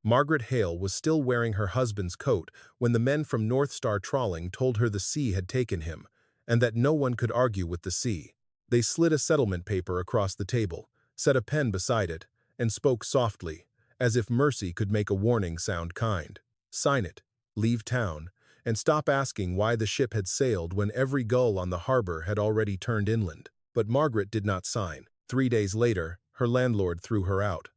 Margaret Hale was still wearing her husband's coat when the men from North Star Trawling told her the sea had taken him, and that no one could argue with the sea. They slid a settlement paper across the table, set a pen beside it, and spoke softly, as if mercy could make a warning sound kind. Sign it, leave town, and stop asking why the ship had sailed when every gull on the harbor had already turned inland. But Margaret did not sign. 3 days later, her landlord threw her out.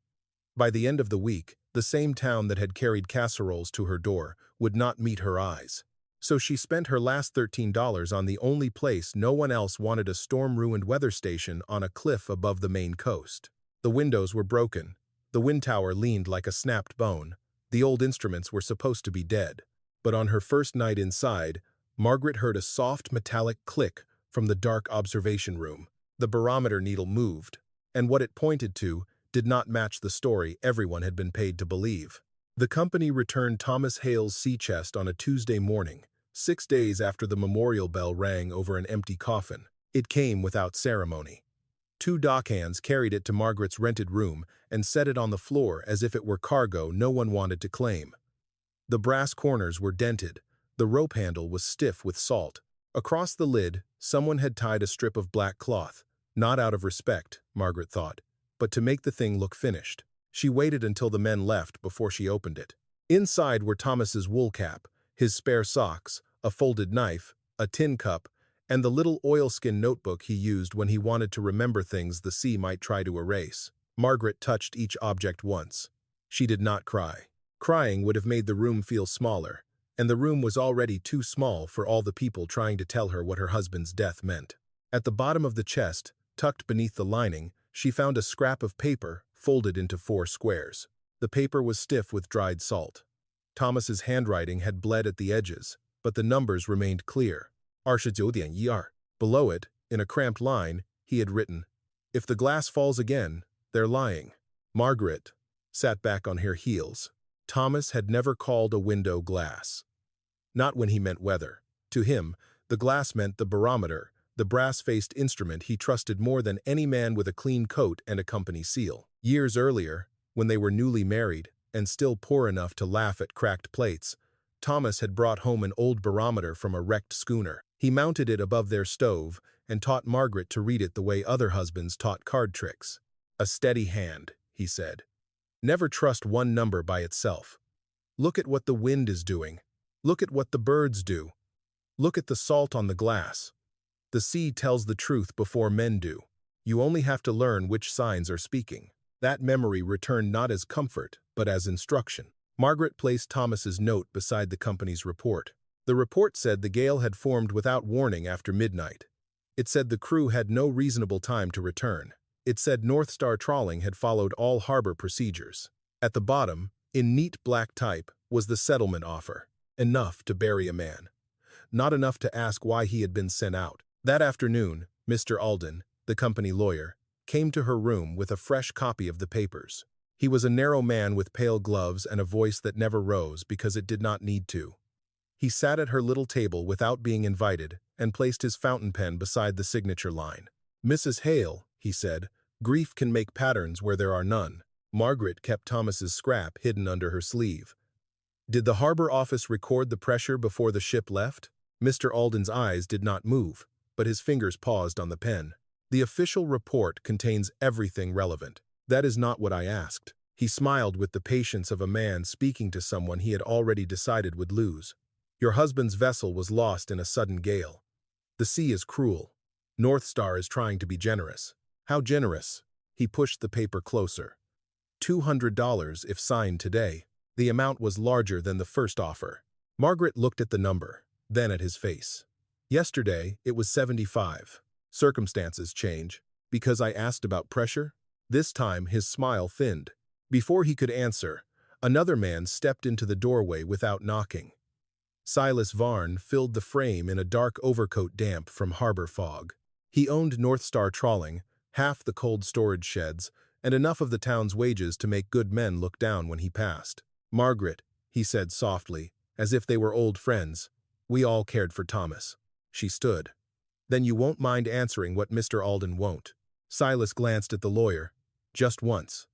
By the end of the week, the same town that had carried casseroles to her door would not meet her eyes. So she spent her last $13 on the only place no one else wanted, a storm-ruined weather station on a cliff above the Maine coast. The windows were broken. The wind tower leaned like a snapped bone. The old instruments were supposed to be dead. But on her first night inside, Margaret heard a soft metallic click from the dark observation room. The barometer needle moved, and what it pointed to did not match the story everyone had been paid to believe. The company returned Thomas Hale's sea chest on a Tuesday morning, 6 days after the memorial bell rang over an empty coffin. It came without ceremony. 2 dockhands carried it to Margaret's rented room and set it on the floor as if it were cargo no one wanted to claim. The brass corners were dented. The rope handle was stiff with salt. Across the lid, someone had tied a strip of black cloth, not out of respect, Margaret thought, but to make the thing look finished. She waited until the men left before she opened it. Inside were Thomas's wool cap, his spare socks, a folded knife, a tin cup, and the little oilskin notebook he used when he wanted to remember things the sea might try to erase. Margaret touched each object once. She did not cry. Crying would have made the room feel smaller, and the room was already too small for all the people trying to tell her what her husband's death meant. At the bottom of the chest, tucked beneath the lining, she found a scrap of paper folded into 4 squares. The paper was stiff with dried salt. Thomas's handwriting had bled at the edges, but the numbers remained clear. 29.12. Below it, in a cramped line, he had written, "If the glass falls again, they're lying." Margaret sat back on her heels. Thomas had never called a window glass. Not when he meant weather. To him, the glass meant the barometer, the brass-faced instrument he trusted more than any man with a clean coat and a company seal. Years earlier, when they were newly married and still poor enough to laugh at cracked plates, Thomas had brought home an old barometer from a wrecked schooner. He mounted it above their stove and taught Margaret to read it the way other husbands taught card tricks. "A steady hand," he said. "Never trust one number by itself. Look at what the wind is doing. Look at what the birds do. Look at the salt on the glass. The sea tells the truth before men do. You only have to learn which signs are speaking." That memory returned not as comfort, but as instruction. Margaret placed Thomas's note beside the company's report. The report said the gale had formed without warning after midnight. It said the crew had no reasonable time to return. It said North Star Trawling had followed all harbor procedures. At the bottom, in neat black type, was the settlement offer. Enough to bury a man. Not enough to ask why he had been sent out. That afternoon, Mr. Alden, the company lawyer, came to her room with a fresh copy of the papers. He was a narrow man with pale gloves and a voice that never rose because it did not need to. He sat at her little table without being invited and placed his fountain pen beside the signature line. "Mrs. Hale," he said, "grief can make patterns where there are none." Margaret kept Thomas's scrap hidden under her sleeve. "Did the harbor office record the pressure before the ship left?" Mr. Alden's eyes did not move, but his fingers paused on the pen. "The official report contains everything relevant. That is not what I asked." He smiled with the patience of a man speaking to someone he had already decided would lose. "Your husband's vessel was lost in a sudden gale. The sea is cruel. North Star is trying to be generous." "How generous?" He pushed the paper closer. $200 if signed today. The amount was larger than the first offer. Margaret looked at the number, then at his face. "Yesterday, it was 75. Circumstances change. Because I asked about pressure?" This time, his smile thinned. Before he could answer, another man stepped into the doorway without knocking. Silas Varn filled the frame in a dark overcoat damp from harbor fog. He owned North Star Trawling, half the cold storage sheds, and enough of the town's wages to make good men look down when he passed. "Margaret," he said softly, as if they were old friends, "we all cared for Thomas." She stood. "Then you won't mind answering what Mr. Alden won't." Silas glanced at the lawyer, just once,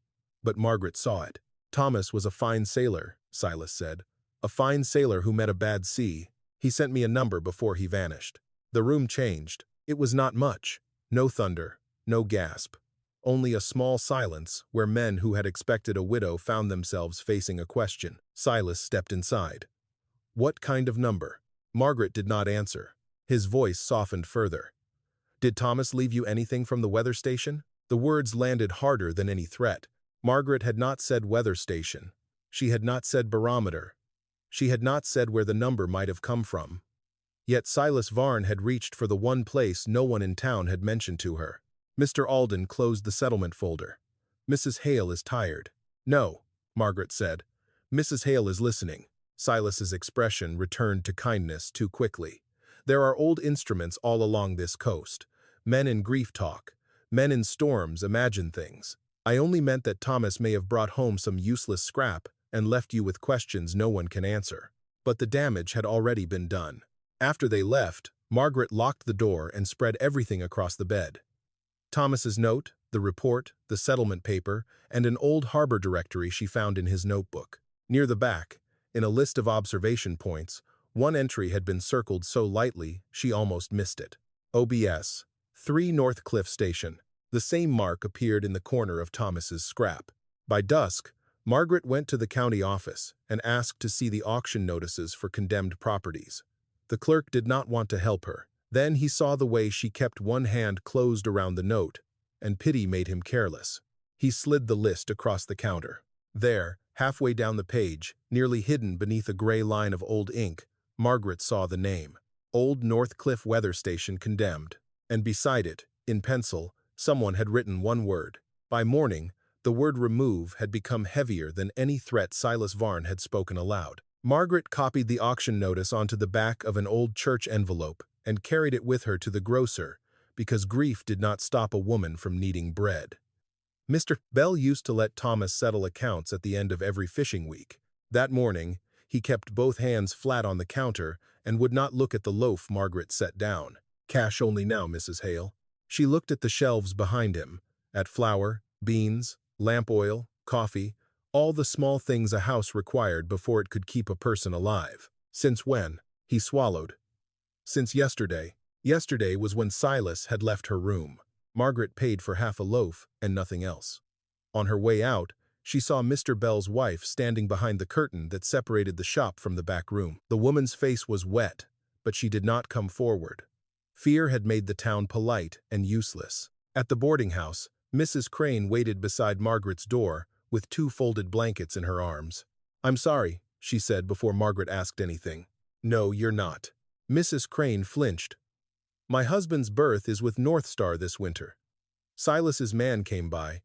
but Margaret saw it. Thomas was a fine sailor, Silas said. A fine sailor who met a bad sea. He sent me a number before he vanished. The room changed. It was not much. No thunder, no gasp. Only a small silence where men who had expected a widow found themselves facing a question. Silas stepped inside. What kind of number? Margaret did not answer. His voice softened further. Did Thomas leave you anything from the weather station? The words landed harder than any threat. Margaret had not said weather station. She had not said barometer. She had not said where the number might have come from. Yet Silas Varne had reached for the one place no one in town had mentioned to her. Mr. Alden closed the settlement folder. Mrs. Hale is tired. No, Margaret said. Mrs. Hale is listening. Silas's expression returned to kindness too quickly. There are old instruments all along this coast. Men in grief talk. Men in storms imagine things. I only meant that Thomas may have brought home some useless scrap and left you with questions no one can answer. But the damage had already been done. After they left, Margaret locked the door and spread everything across the bed. Thomas's note, the report, the settlement paper, and an old harbor directory she found in his notebook. Near the back, in a list of observation points, one entry had been circled so lightly she almost missed it. OBS, 3 North Cliff Station. The same mark appeared in the corner of Thomas's scrap. By dusk, Margaret went to the county office and asked to see the auction notices for condemned properties. The clerk did not want to help her. Then he saw the way she kept one hand closed around the note, and pity made him careless. He slid the list across the counter. There, halfway down the page, nearly hidden beneath a gray line of old ink, Margaret saw the name. Old North Cliff Weather Station Condemned. And beside it, in pencil, someone had written one word. By morning, the word remove had become heavier than any threat Silas Varne had spoken aloud. Margaret copied the auction notice onto the back of an old church envelope and carried it with her to the grocer, because grief did not stop a woman from needing bread. Mr. Bell used to let Thomas settle accounts at the end of every fishing week. That morning, he kept both hands flat on the counter and would not look at the loaf Margaret set down. Cash only now, Mrs. Hale. She looked at the shelves behind him, at flour, beans, lamp oil, coffee, all the small things a house required before it could keep a person alive. Since when? He swallowed. Since yesterday. Yesterday was when Silas had left her room. Margaret paid for half a loaf and nothing else. On her way out, she saw Mr. Bell's wife standing behind the curtain that separated the shop from the back room. The woman's face was wet, but she did not come forward. Fear had made the town polite and useless. At the boarding house, Mrs. Crane waited beside Margaret's door, with 2 folded blankets in her arms. I'm sorry, she said before Margaret asked anything. No, you're not. Mrs. Crane flinched. My husband's berth is with North Star this winter. Silas's man came by.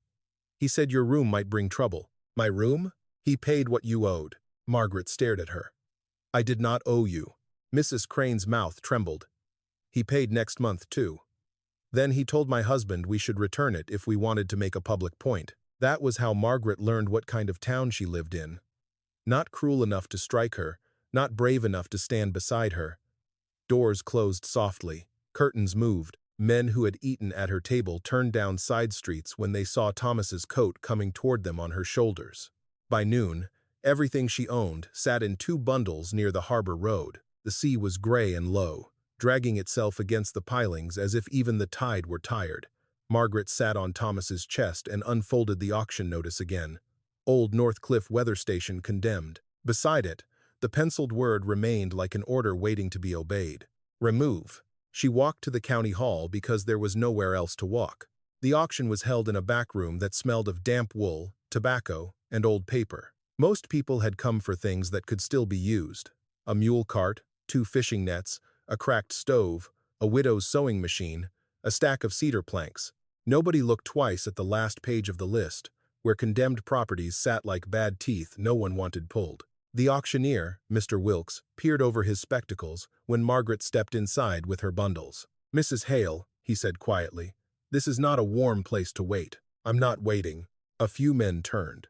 He said your room might bring trouble. My room? He paid what you owed. Margaret stared at her. I did not owe you. Mrs. Crane's mouth trembled. He paid next month, too. Then he told my husband we should return it if we wanted to make a public point. That was how Margaret learned what kind of town she lived in. Not cruel enough to strike her, not brave enough to stand beside her. Doors closed softly. Curtains moved. Men who had eaten at her table turned down side streets when they saw Thomas's coat coming toward them on her shoulders. By noon, everything she owned sat in 2 bundles near the harbor road. The sea was gray and low, dragging itself against the pilings as if even the tide were tired. Margaret sat on Thomas's chest and unfolded the auction notice again. Old North Cliff Weather Station Condemned. Beside it, the penciled word remained like an order waiting to be obeyed. Remove. She walked to the county hall because there was nowhere else to walk. The auction was held in a back room that smelled of damp wool, tobacco, and old paper. Most people had come for things that could still be used. A mule cart, 2 fishing nets, a cracked stove, a widow's sewing machine, a stack of cedar planks. Nobody looked twice at the last page of the list, where condemned properties sat like bad teeth no one wanted pulled. The auctioneer, Mr. Wilkes, peered over his spectacles when Margaret stepped inside with her bundles. Mrs. Hale, he said quietly, this is not a warm place to wait. I'm not waiting. A few men turned.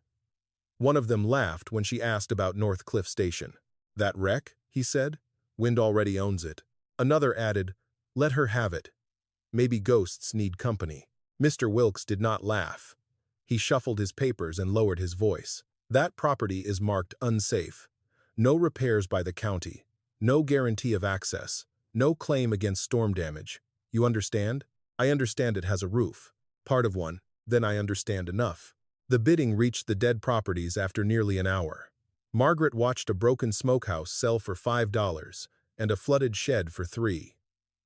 One of them laughed when she asked about North Cliff Station. That wreck, he said. Wind already owns it. Another added, let her have it. Maybe ghosts need company. Mr. Wilkes did not laugh. He shuffled his papers and lowered his voice. That property is marked unsafe. No repairs by the county. No guarantee of access. No claim against storm damage. You understand? I understand it has a roof. Part of one. Then I understand enough. The bidding reached the dead properties after nearly an hour. Margaret watched a broken smokehouse sell for $5 and a flooded shed for $3.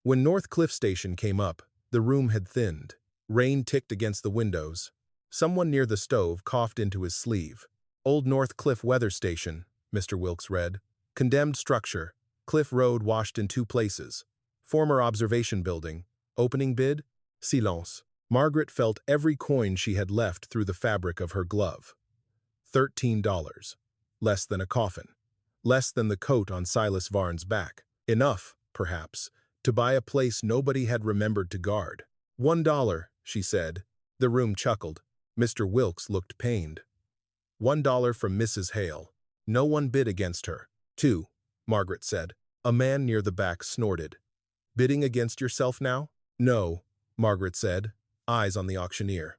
When North Cliff Station came up, the room had thinned. Rain ticked against the windows. Someone near the stove coughed into his sleeve. Old North Cliff Weather Station, Mr. Wilkes read. Condemned structure. Cliff Road washed in 2 places. Former observation building. Opening bid? Silence. Margaret felt every coin she had left through the fabric of her glove. $13. Less than a coffin. Less than the coat on Silas Varne's back. Enough, perhaps, to buy a place nobody had remembered to guard. $1, she said. The room chuckled. Mr. Wilkes looked pained. $1 from Mrs. Hale. No one bid against her. $2, Margaret said. A man near the back snorted. Bidding against yourself now? No, Margaret said, eyes on the auctioneer.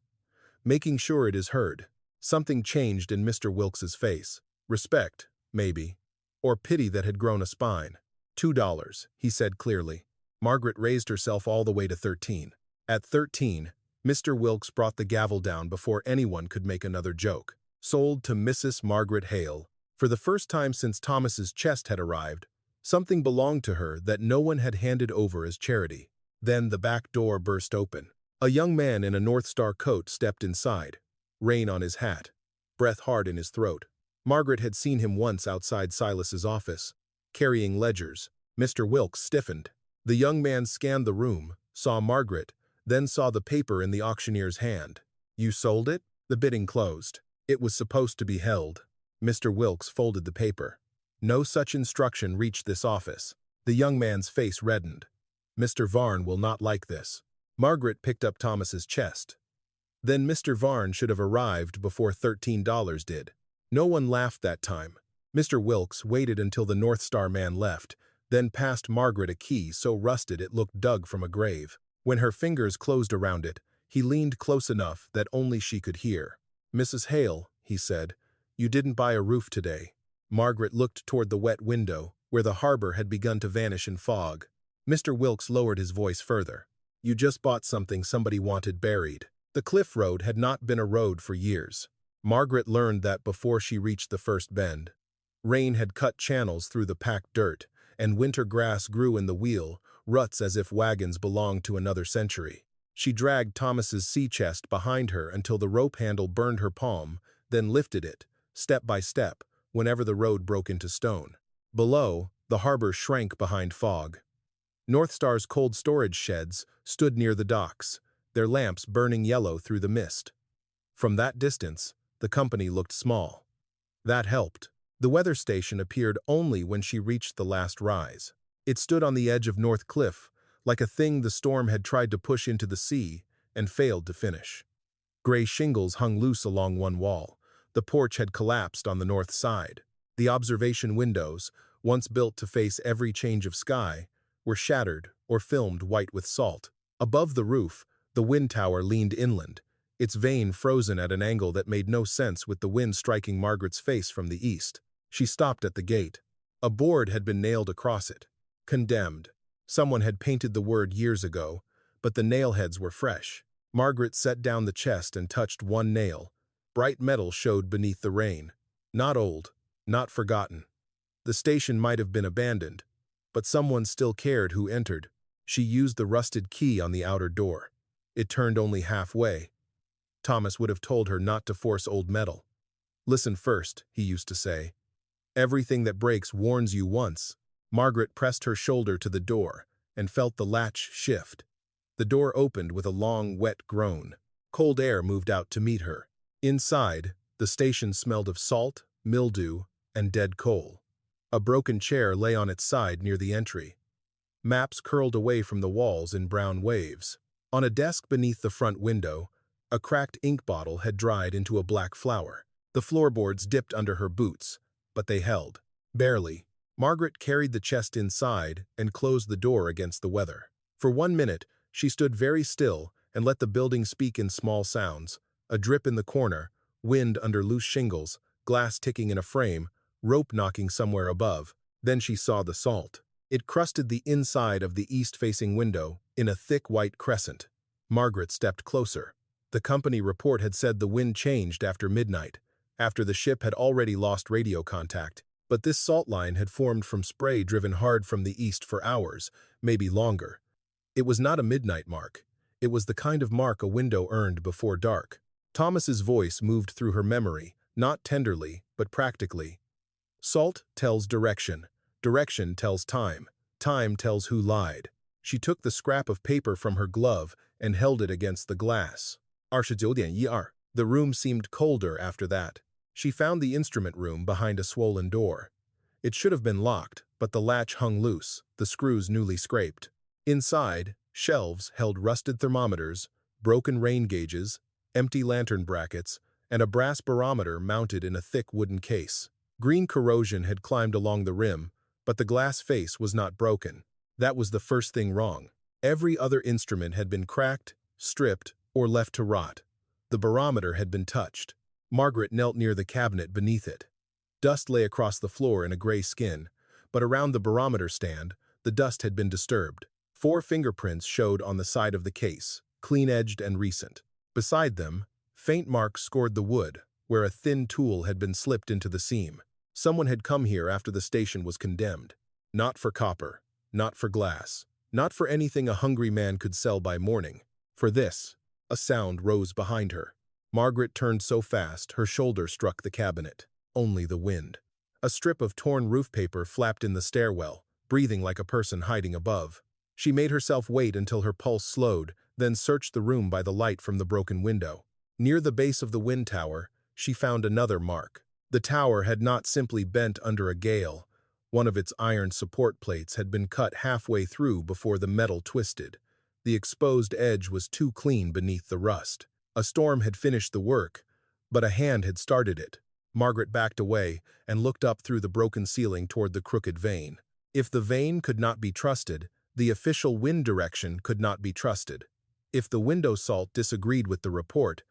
Making sure it is heard. Something changed in Mr. Wilkes's face. Respect, maybe. Or pity that had grown a spine. $2, he said clearly. Margaret raised herself all the way to 13. At 13, Mr. Wilkes brought the gavel down before anyone could make another joke. Sold to Mrs. Margaret Hale. For the first time since Thomas's chest had arrived, something belonged to her that no one had handed over as charity. Then the back door burst open. A young man in a North Star coat stepped inside, rain on his hat, breath hard in his throat. Margaret had seen him once outside Silas's office, carrying ledgers. Mr. Wilkes stiffened. The young man scanned the room, saw Margaret, then saw the paper in the auctioneer's hand. You sold it? The bidding closed. It was supposed to be held. Mr. Wilkes folded the paper. No such instruction reached this office. The young man's face reddened. Mr. Varne will not like this. Margaret picked up Thomas's chest. Then Mr. Varne should have arrived before $13 did. No one laughed that time. Mr. Wilkes waited until the North Star man left, then passed Margaret a key so rusted it looked dug from a grave. When her fingers closed around it, he leaned close enough that only she could hear. Mrs. Hale, he said, you didn't buy a roof today. Margaret looked toward the wet window, where the harbor had begun to vanish in fog. Mr. Wilkes lowered his voice further. You just bought something somebody wanted buried. The cliff road had not been a road for years. Margaret learned that before she reached the first bend. Rain had cut channels through the packed dirt, and winter grass grew in the wheel, ruts as if wagons belonged to another century. She dragged Thomas's sea chest behind her until the rope handle burned her palm, then lifted it, step by step, whenever the road broke into stone. Below, the harbor shrank behind fog. North Star's cold storage sheds stood near the docks, their lamps burning yellow through the mist. From that distance, the company looked small. That helped. The weather station appeared only when she reached the last rise. It stood on the edge of North Cliff, like a thing the storm had tried to push into the sea and failed to finish. Gray shingles hung loose along one wall. The porch had collapsed on the north side. The observation windows, once built to face every change of sky, were shattered or filmed white with salt. Above the roof, the wind tower leaned inland, its vane frozen at an angle that made no sense with the wind striking Margaret's face from the east. She stopped at the gate. A board had been nailed across it. Condemned. Someone had painted the word years ago, but the nailheads were fresh. Margaret set down the chest and touched one nail. Bright metal showed beneath the rain. Not old, not forgotten. The station might have been abandoned, but someone still cared who entered. She used the rusted key on the outer door. It turned only halfway. Thomas would have told her not to force old metal. Listen first, he used to say. Everything that breaks warns you once. Margaret pressed her shoulder to the door and felt the latch shift. The door opened with a long, wet groan. Cold air moved out to meet her. Inside, the station smelled of salt, mildew, and dead coal. A broken chair lay on its side near the entry. Maps curled away from the walls in brown waves. On a desk beneath the front window, a cracked ink bottle had dried into a black flower. The floorboards dipped under her boots, but they held. Barely. Margaret carried the chest inside and closed the door against the weather. For 1 minute, she stood very still and let the building speak in small sounds. A drip in the corner, wind under loose shingles, glass ticking in a frame, rope knocking somewhere above. Then she saw the salt. It crusted the inside of the east-facing window in a thick white crescent. Margaret stepped closer. The company report had said the wind changed after midnight, after the ship had already lost radio contact. But this salt line had formed from spray driven hard from the east for hours, maybe longer. It was not a midnight mark. It was the kind of mark a window earned before dark. Thomas's voice moved through her memory, not tenderly, but practically. Salt tells direction. Direction tells time. Time tells who lied. She took the scrap of paper from her glove and held it against the glass. 29:12. The room seemed colder after that. She found the instrument room behind a swollen door. It should have been locked, but the latch hung loose, the screws newly scraped. Inside, shelves held rusted thermometers, broken rain gauges, empty lantern brackets, and a brass barometer mounted in a thick wooden case. Green corrosion had climbed along the rim, but the glass face was not broken. That was the first thing wrong. Every other instrument had been cracked, stripped, or left to rot. The barometer had been touched. Margaret knelt near the cabinet beneath it. Dust lay across the floor in a gray skin, but around the barometer stand, the dust had been disturbed. 4 fingerprints showed on the side of the case, clean-edged and recent. Beside them, faint marks scored the wood, where a thin tool had been slipped into the seam. Someone had come here after the station was condemned. Not for copper, not for glass, not for anything a hungry man could sell by morning. For this, a sound rose behind her. Margaret turned so fast, her shoulder struck the cabinet. Only the wind. A strip of torn roof paper flapped in the stairwell, breathing like a person hiding above. She made herself wait until her pulse slowed, then searched the room by the light from the broken window. Near the base of the wind tower, she found another mark. The tower had not simply bent under a gale. One of its iron support plates had been cut halfway through before the metal twisted. The exposed edge was too clean beneath the rust. A storm had finished the work, but a hand had started it. Margaret backed away and looked up through the broken ceiling toward the crooked vane. If the vane could not be trusted, the official wind direction could not be trusted. If the window salt disagreed with the report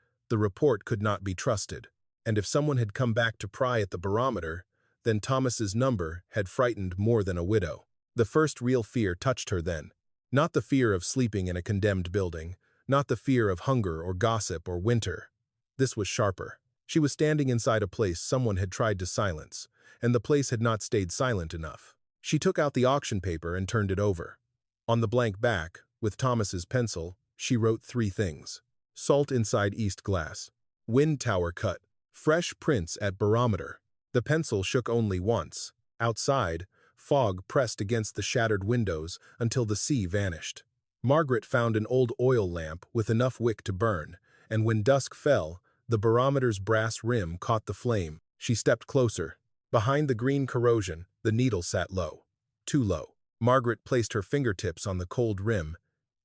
could not be trusted. And if someone had come back to pry at the barometer, then Thomas's number had frightened more than a widow. The first real fear touched her then. Not the fear of sleeping in a condemned building, not the fear of hunger or gossip or winter. This was sharper. She was standing inside a place someone had tried to silence, and the place had not stayed silent enough. She took out the auction paper and turned it over. On the blank back, with Thomas's pencil, she wrote 3 things. Salt inside east glass. Wind tower cut. Fresh prints at barometer. The pencil shook only once. Outside, fog pressed against the shattered windows until the sea vanished. Margaret found an old oil lamp with enough wick to burn, and when dusk fell, the barometer's brass rim caught the flame. She stepped closer. Behind the green corrosion, the needle sat low. Too low. Margaret placed her fingertips on the cold rim,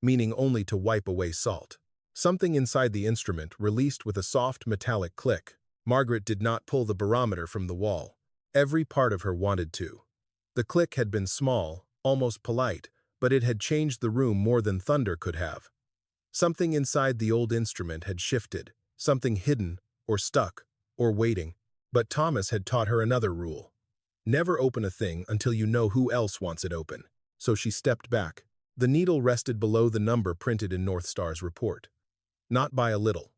meaning only to wipe away salt. Something inside the instrument released with a soft metallic click. Margaret did not pull the barometer from the wall. Every part of her wanted to. The click had been small, almost polite, but it had changed the room more than thunder could have. Something inside the old instrument had shifted, something hidden, or stuck, or waiting. But Thomas had taught her another rule. Never open a thing until you know who else wants it open. So she stepped back. The needle rested below the number printed in North Star's report. Not by a little.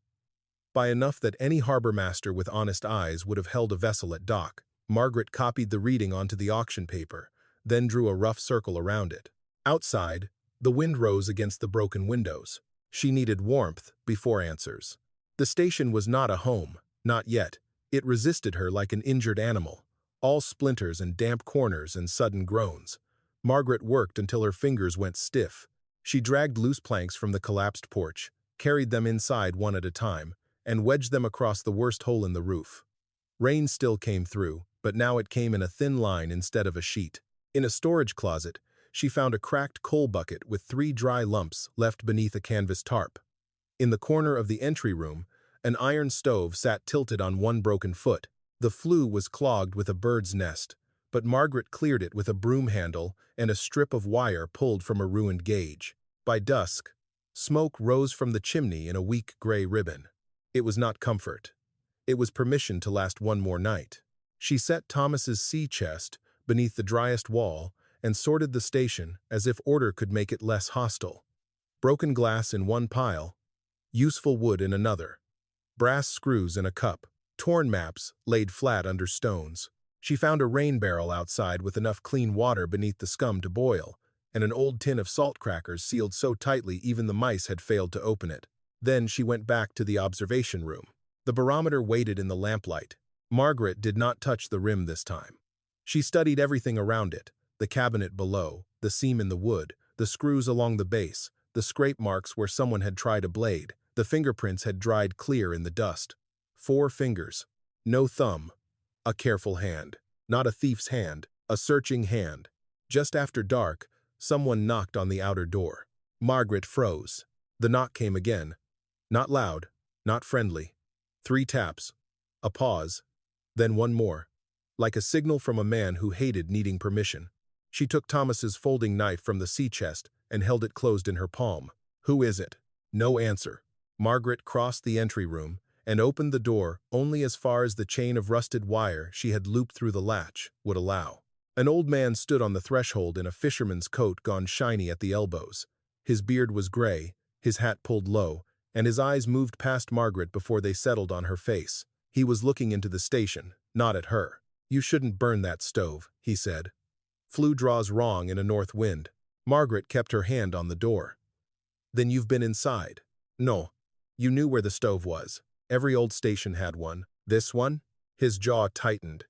By enough that any harbor master with honest eyes would have held a vessel at dock. Margaret copied the reading onto the auction paper, then drew a rough circle around it. Outside, the wind rose against the broken windows. She needed warmth before answers. The station was not a home, not yet. It resisted her like an injured animal, all splinters and damp corners and sudden groans. Margaret worked until her fingers went stiff. She dragged loose planks from the collapsed porch, carried them inside one at a time, and wedged them across the worst hole in the roof. Rain still came through, but now it came in a thin line instead of a sheet. In a storage closet, she found a cracked coal bucket with 3 dry lumps left beneath a canvas tarp. In the corner of the entry room, an iron stove sat tilted on one broken foot. The flue was clogged with a bird's nest, but Margaret cleared it with a broom handle and a strip of wire pulled from a ruined gauge. By dusk, smoke rose from the chimney in a weak gray ribbon. It was not comfort. It was permission to last one more night. She set Thomas's sea chest beneath the driest wall and sorted the station as if order could make it less hostile. Broken glass in one pile, useful wood in another, brass screws in a cup, torn maps laid flat under stones. She found a rain barrel outside with enough clean water beneath the scum to boil, and an old tin of salt crackers sealed so tightly even the mice had failed to open it. Then she went back to the observation room. The barometer waited in the lamplight. Margaret did not touch the rim this time. She studied everything around it, the cabinet below, the seam in the wood, the screws along the base, the scrape marks where someone had tried a blade. The fingerprints had dried clear in the dust. 4 fingers. No thumb. A careful hand. Not a thief's hand, a searching hand. Just after dark, someone knocked on the outer door. Margaret froze. The knock came again. Not loud, not friendly. 3 taps. A pause. Then one more. Like a signal from a man who hated needing permission. She took Thomas's folding knife from the sea chest and held it closed in her palm. Who is it? No answer. Margaret crossed the entry room and opened the door only as far as the chain of rusted wire she had looped through the latch would allow. An old man stood on the threshold in a fisherman's coat gone shiny at the elbows. His beard was gray, his hat pulled low, and his eyes moved past Margaret before they settled on her face. He was looking into the station, not at her. "You shouldn't burn that stove," he said. "Flue draws wrong in a north wind." Margaret kept her hand on the door. "Then you've been inside?" "No. You knew where the stove was. Every old station had one. This one?" His jaw tightened.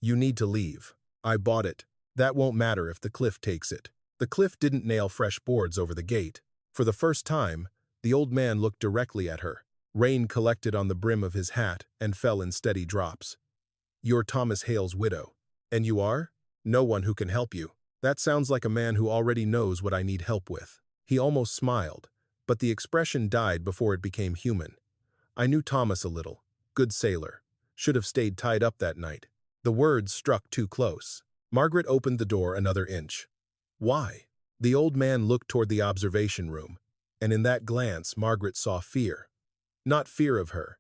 "You need to leave. I bought it. That won't matter if the cliff takes it." The cliff didn't nail fresh boards over the gate. For the first time, the old man looked directly at her. Rain collected on the brim of his hat and fell in steady drops. "You're Thomas Hale's widow. And you are? No one who can help you." That sounds like a man who already knows what I need help with. He almost smiled, but the expression died before it became human. "I knew Thomas a little. Good sailor. Should have stayed tied up that night." The words struck too close. Margaret opened the door another inch. "Why?" The old man looked toward the observation room, and in that glance Margaret saw fear. Not fear of her.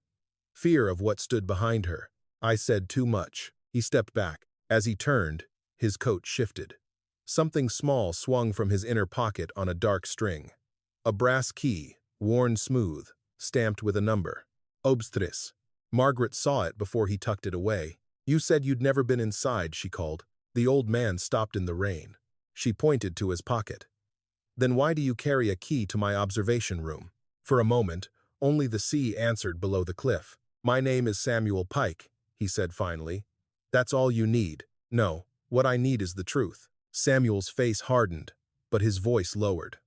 Fear of what stood behind her. "I said too much." He stepped back. As he turned, his coat shifted. Something small swung from his inner pocket on a dark string. A brass key, worn smooth, stamped with a number. Obstris. Margaret saw it before he tucked it away. "You said you'd never been inside," she called. The old man stopped in the rain. She pointed to his pocket. "Then why do you carry a key to my observation room?" For a moment, only the sea answered below the cliff. "My name is Samuel Pike," he said finally. "That's all you need." "No, what I need is the truth." Samuel's face hardened, but his voice lowered.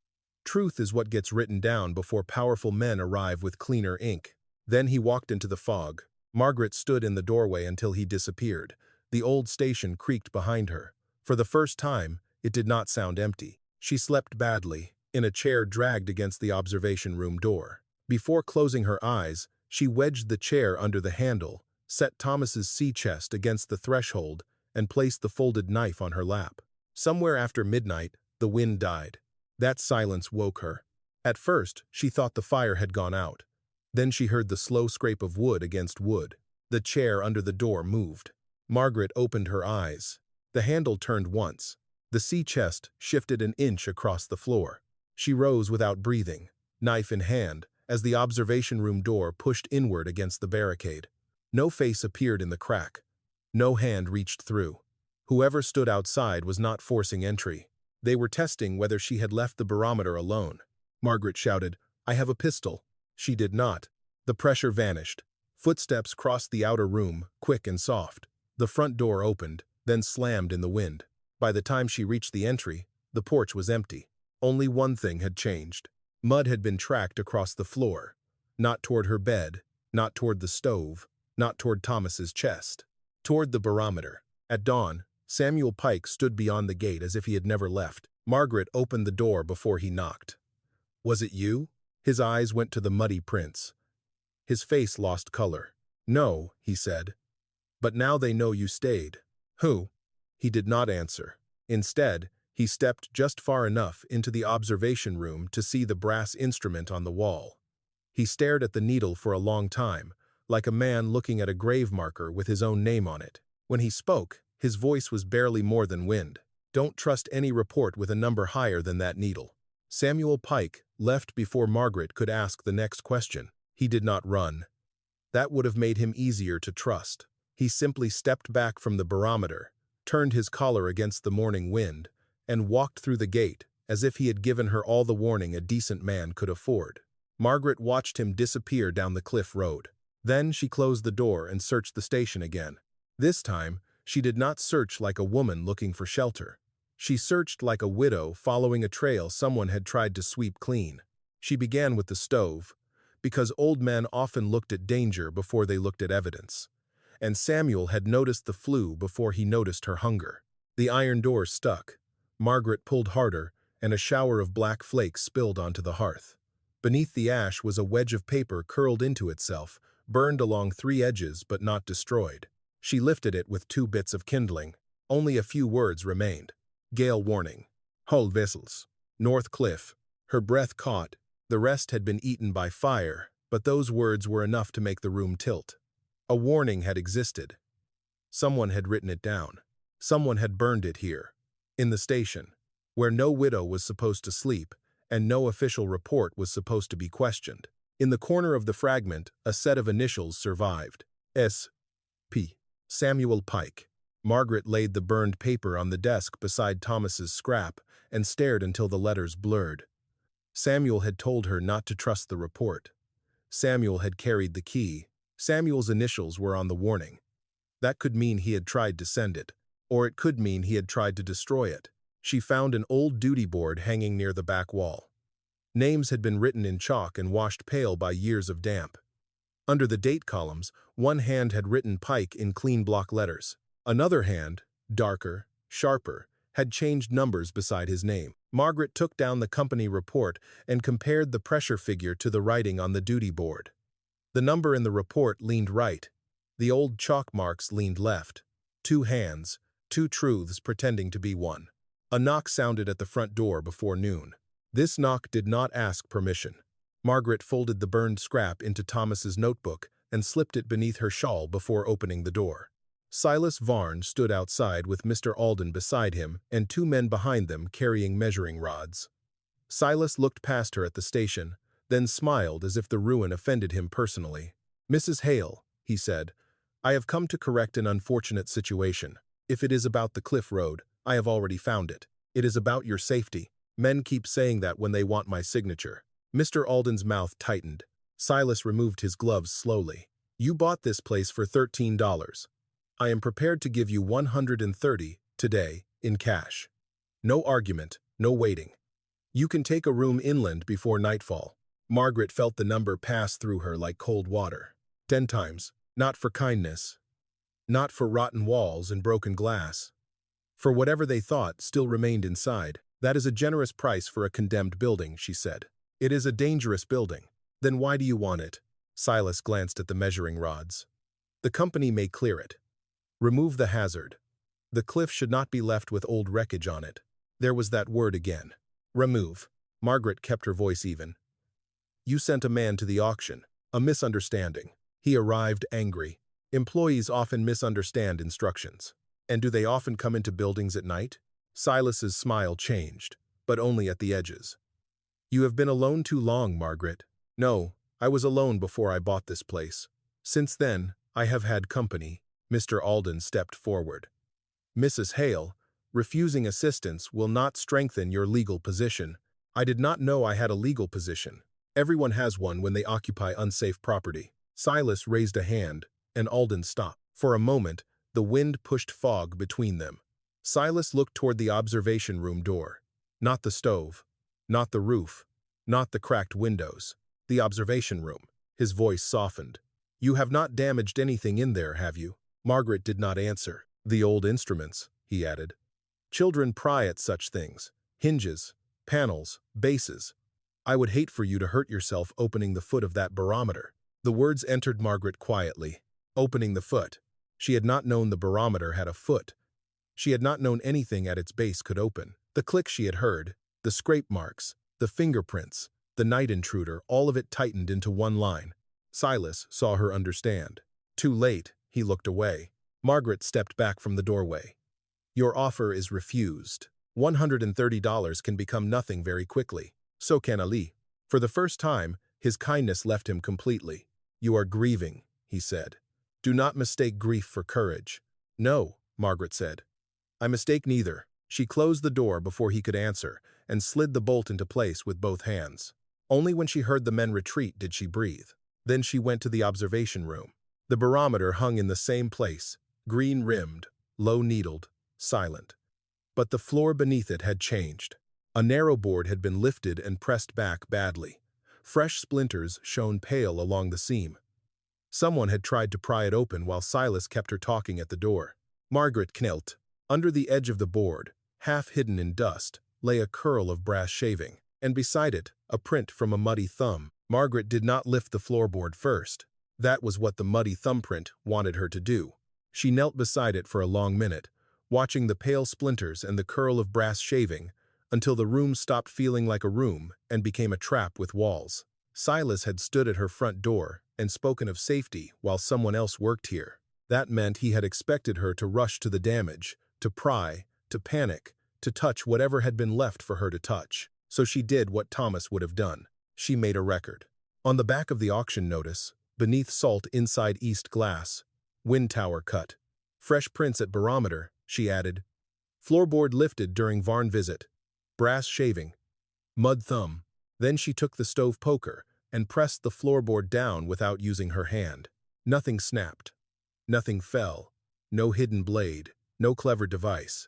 "Truth is what gets written down before powerful men arrive with cleaner ink." Then he walked into the fog. Margaret stood in the doorway until he disappeared. The old station creaked behind her. For the first time, it did not sound empty. She slept badly, in a chair dragged against the observation room door. Before closing her eyes, she wedged the chair under the handle, set Thomas's sea chest against the threshold, and placed the folded knife on her lap. Somewhere after midnight, the wind died. That silence woke her. At first, she thought the fire had gone out. Then she heard the slow scrape of wood against wood. The chair under the door moved. Margaret opened her eyes. The handle turned once. The sea chest shifted an inch across the floor. She rose without breathing, knife in hand, as the observation room door pushed inward against the barricade. No face appeared in the crack. No hand reached through. Whoever stood outside was not forcing entry. They were testing whether she had left the barometer alone. Margaret shouted, "I have a pistol." She did not. The pressure vanished. Footsteps crossed the outer room, quick and soft. The front door opened, then slammed in the wind. By the time she reached the entry, the porch was empty. Only one thing had changed. Mud had been tracked across the floor. Not toward her bed, not toward the stove, not toward Thomas's chest. Toward the barometer. At dawn, Samuel Pike stood beyond the gate as if he had never left. Margaret opened the door before he knocked. "Was it you?" His eyes went to the muddy prints. His face lost color. "No," he said. "But now they know you stayed." "Who?" He did not answer. Instead, he stepped just far enough into the observation room to see the brass instrument on the wall. He stared at the needle for a long time, like a man looking at a grave marker with his own name on it. When he spoke, his voice was barely more than wind. Don't trust any report with a number higher than that needle. Samuel Pike left before Margaret could ask the next question. He did not run. That would have made him easier to trust. He simply stepped back from the barometer, turned his collar against the morning wind, and walked through the gate as if he had given her all the warning a decent man could afford. Margaret watched him disappear down the cliff road. Then she closed the door and searched the station again. This time, she did not search like a woman looking for shelter. She searched like a widow following a trail someone had tried to sweep clean. She began with the stove, because old men often looked at danger before they looked at evidence. And Samuel had noticed the flu before he noticed her hunger. The iron door stuck. Margaret pulled harder, and a shower of black flakes spilled onto the hearth. Beneath the ash was a wedge of paper curled into itself, burned along 3 edges but not destroyed. She lifted it with 2 bits of kindling. Only a few words remained. Gale warning. Hull vessels. North Cliff. Her breath caught. The rest had been eaten by fire, but those words were enough to make the room tilt. A warning had existed. Someone had written it down. Someone had burned it here. In the station, where no widow was supposed to sleep, and no official report was supposed to be questioned. In the corner of the fragment, a set of initials survived. S.P. Samuel Pike. Margaret laid the burned paper on the desk beside Thomas's scrap and stared until the letters blurred. Samuel had told her not to trust the report. Samuel had carried the key. Samuel's initials were on the warning. That could mean he had tried to send it, or it could mean he had tried to destroy it. She found an old duty board hanging near the back wall. Names had been written in chalk and washed pale by years of damp. Under the date columns, one hand had written Pike in clean block letters. Another hand, darker, sharper, had changed numbers beside his name. Margaret took down the company report and compared the pressure figure to the writing on the duty board. The number in the report leaned right. The old chalk marks leaned left. 2 hands, 2 truths pretending to be one. A knock sounded at the front door before noon. This knock did not ask permission. Margaret folded the burned scrap into Thomas's notebook and slipped it beneath her shawl before opening the door. Silas Varn stood outside with Mr. Alden beside him and 2 men behind them carrying measuring rods. Silas looked past her at the station, then smiled as if the ruin offended him personally. "Mrs. Hale," he said, "I have come to correct an unfortunate situation. If it is about the cliff road, I have already found it. It is about your safety. Men keep saying that when they want my signature." Mr. Alden's mouth tightened. Silas removed his gloves slowly. "You bought this place for $13. I am prepared to give you $130 today in cash. No argument, no waiting. You can take a room inland before nightfall." Margaret felt the number pass through her like cold water. 10 times. Not for kindness. Not for rotten walls and broken glass. For whatever they thought still remained inside. "That is a generous price for a condemned building," she said. "It is a dangerous building. Then why do you want it?" Silas glanced at the measuring rods. "The company may clear it. Remove the hazard. The cliff should not be left with old wreckage on it." There was that word again. Remove. Margaret kept her voice even. "You sent a man to the auction. A misunderstanding. He arrived angry. Employees often misunderstand instructions. And do they often come into buildings at night?" Silas's smile changed, but only at the edges. "You have been alone too long, Margaret." "No, I was alone before I bought this place. Since then, I have had company." Mr. Alden stepped forward. "Mrs. Hale, refusing assistance will not strengthen your legal position." "I did not know I had a legal position. Everyone has one when they occupy unsafe property." Silas raised a hand, and Alden stopped. For a moment, the wind pushed fog between them. Silas looked toward the observation room door. Not the stove. Not the roof. Not the cracked windows. The observation room. His voice softened. "You have not damaged anything in there, have you?" Margaret did not answer. "The old instruments," he added. "Children pry at such things. Hinges, panels, bases. I would hate for you to hurt yourself opening the foot of that barometer." The words entered Margaret quietly. Opening the foot. She had not known the barometer had a foot. She had not known anything at its base could open. The click she had heard, the scrape marks, the fingerprints, the night intruder, all of it tightened into one line. Silas saw her understand. Too late, he looked away. Margaret stepped back from the doorway. Your offer is refused. $130 can become nothing very quickly. So can Ali. For the first time, his kindness left him completely. You are grieving, he said. Do not mistake grief for courage. No, Margaret said. I mistake neither. She closed the door before he could answer and slid the bolt into place with both hands. Only when she heard the men retreat did she breathe. Then she went to the observation room. The barometer hung in the same place, green-rimmed, low-needled, silent. But the floor beneath it had changed. A narrow board had been lifted and pressed back badly. Fresh splinters shone pale along the seam. Someone had tried to pry it open while Silas kept her talking at the door. Margaret knelt. Under the edge of the board, half hidden in dust, lay a curl of brass shaving, and beside it, a print from a muddy thumb. Margaret did not lift the floorboard first. That was what the muddy thumbprint wanted her to do. She knelt beside it for a long minute, watching the pale splinters and the curl of brass shaving, until the room stopped feeling like a room and became a trap with walls. Silas had stood at her front door and spoken of safety while someone else worked here. That meant he had expected her to rush to the damage, to pry, to panic, to touch whatever had been left for her to touch. So she did what Thomas would have done. She made a record. On the back of the auction notice, beneath salt inside East glass, wind tower cut. Fresh prints at Barometer, she added. Floorboard lifted during Varn visit. Brass shaving. Mud thumb. Then she took the stove poker and pressed the floorboard down without using her hand. Nothing snapped. Nothing fell. No hidden blade. No clever device.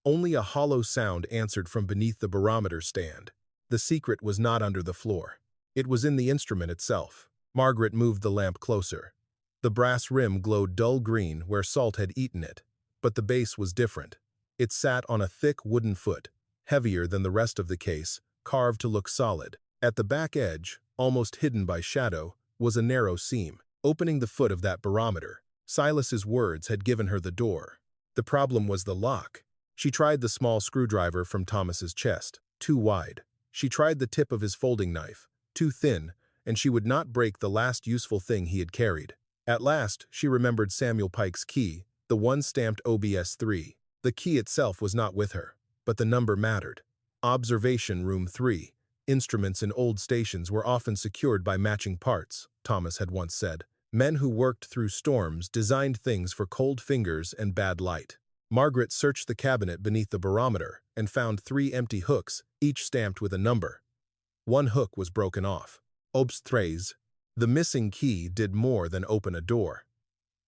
Only a hollow sound answered from beneath the barometer stand. The secret was not under the floor. It was in the instrument itself. Margaret moved the lamp closer. The brass rim glowed dull green where salt had eaten it, but the base was different. It sat on a thick wooden foot, heavier than the rest of the case, carved to look solid. At the back edge, almost hidden by shadow, was a narrow seam. Opening the foot of that barometer, Silas's words had given her the door. The problem was the lock. She tried the small screwdriver from Thomas's chest, too wide. She tried the tip of his folding knife, too thin, and she would not break the last useful thing he had carried. At last, she remembered Samuel Pike's key, the one stamped OBS 3. The key itself was not with her, but the number mattered. Observation Room 3. Instruments in old stations were often secured by matching parts, Thomas had once said. Men who worked through storms designed things for cold fingers and bad light. Margaret searched the cabinet beneath the barometer and found 3 empty hooks, each stamped with a number. One hook was broken off. Obs 3. The missing key did more than open a door.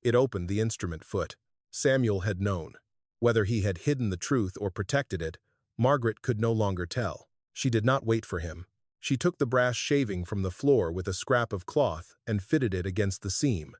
It opened the instrument foot. Samuel had known. Whether he had hidden the truth or protected it, Margaret could no longer tell. She did not wait for him. She took the brass shaving from the floor with a scrap of cloth and fitted it against the seam.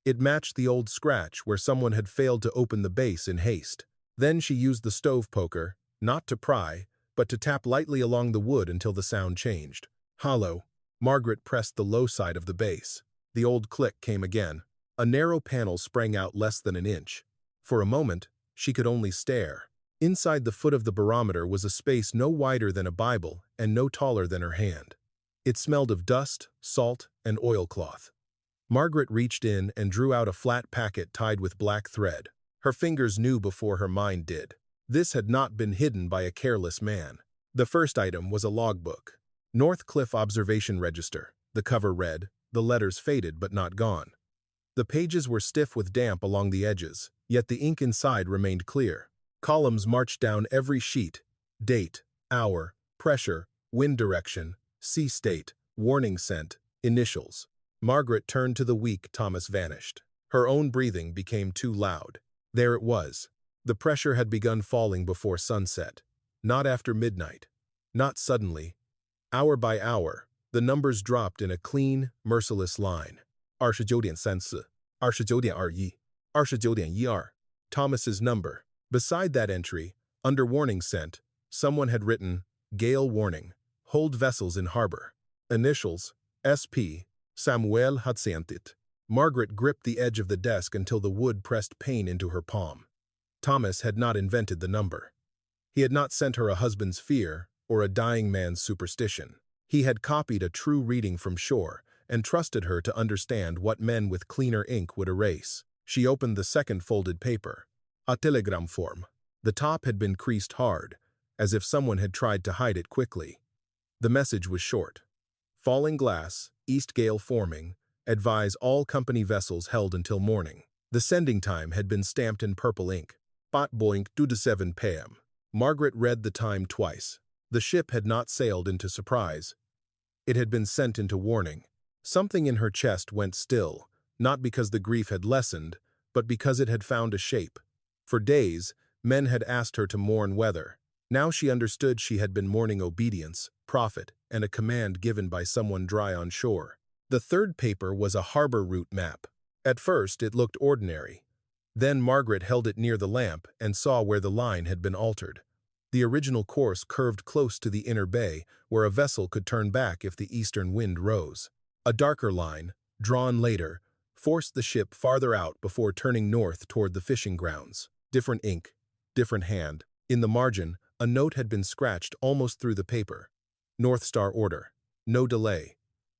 It matched the old scratch where someone had failed to open the base in haste. Then she used the stove poker, not to pry, but to tap lightly along the wood until the sound changed. Hollow. Margaret pressed the low side of the base. The old click came again. A narrow panel sprang out less than an inch. For a moment, she could only stare. Inside the foot of the barometer was a space no wider than a Bible and no taller than her hand. It smelled of dust, salt, and oilcloth. Margaret reached in and drew out a flat packet tied with black thread. Her fingers knew before her mind did. This had not been hidden by a careless man. The first item was a logbook. North Cliff Observation Register. The cover read, the letters faded but not gone. The pages were stiff with damp along the edges, yet the ink inside remained clear. Columns marched down every sheet. Date, hour, pressure, wind direction, sea state, warning sent, initials. Margaret turned to the weak Thomas vanished. Her own breathing became too loud. There it was. The pressure had begun falling before sunset. Not after midnight. Not suddenly. Hour by hour, the numbers dropped in a clean, merciless line. 29.34, 29.21, 29.12. Thomas's number. Beside that entry, under warning sent, someone had written, Gale warning, hold vessels in harbor. Initials, SP, Samuel Hatsentit. Margaret gripped the edge of the desk until the wood pressed pain into her palm. Thomas had not invented the number. He had not sent her a husband's fear or a dying man's superstition. He had copied a true reading from shore and trusted her to understand what men with cleaner ink would erase. She opened the second folded paper. A telegram form. The top had been creased hard, as if someone had tried to hide it quickly. The message was short. Falling glass, east gale forming, advise all company vessels held until morning. The sending time had been stamped in purple ink. Pot boink 2 to 7 p.m. Margaret read the time twice. The ship had not sailed into surprise. It had been sent into warning. Something in her chest went still, not because the grief had lessened, but because it had found a shape. For days, men had asked her to mourn weather. Now she understood she had been mourning obedience, profit, and a command given by someone dry on shore. The third paper was a harbor route map. At first, it looked ordinary. Then Margaret held it near the lamp and saw where the line had been altered. The original course curved close to the inner bay, where a vessel could turn back if the eastern wind rose. A darker line, drawn later, forced the ship farther out before turning north toward the fishing grounds. Different ink, different hand. In the margin, a note had been scratched almost through the paper. North Star order. No delay.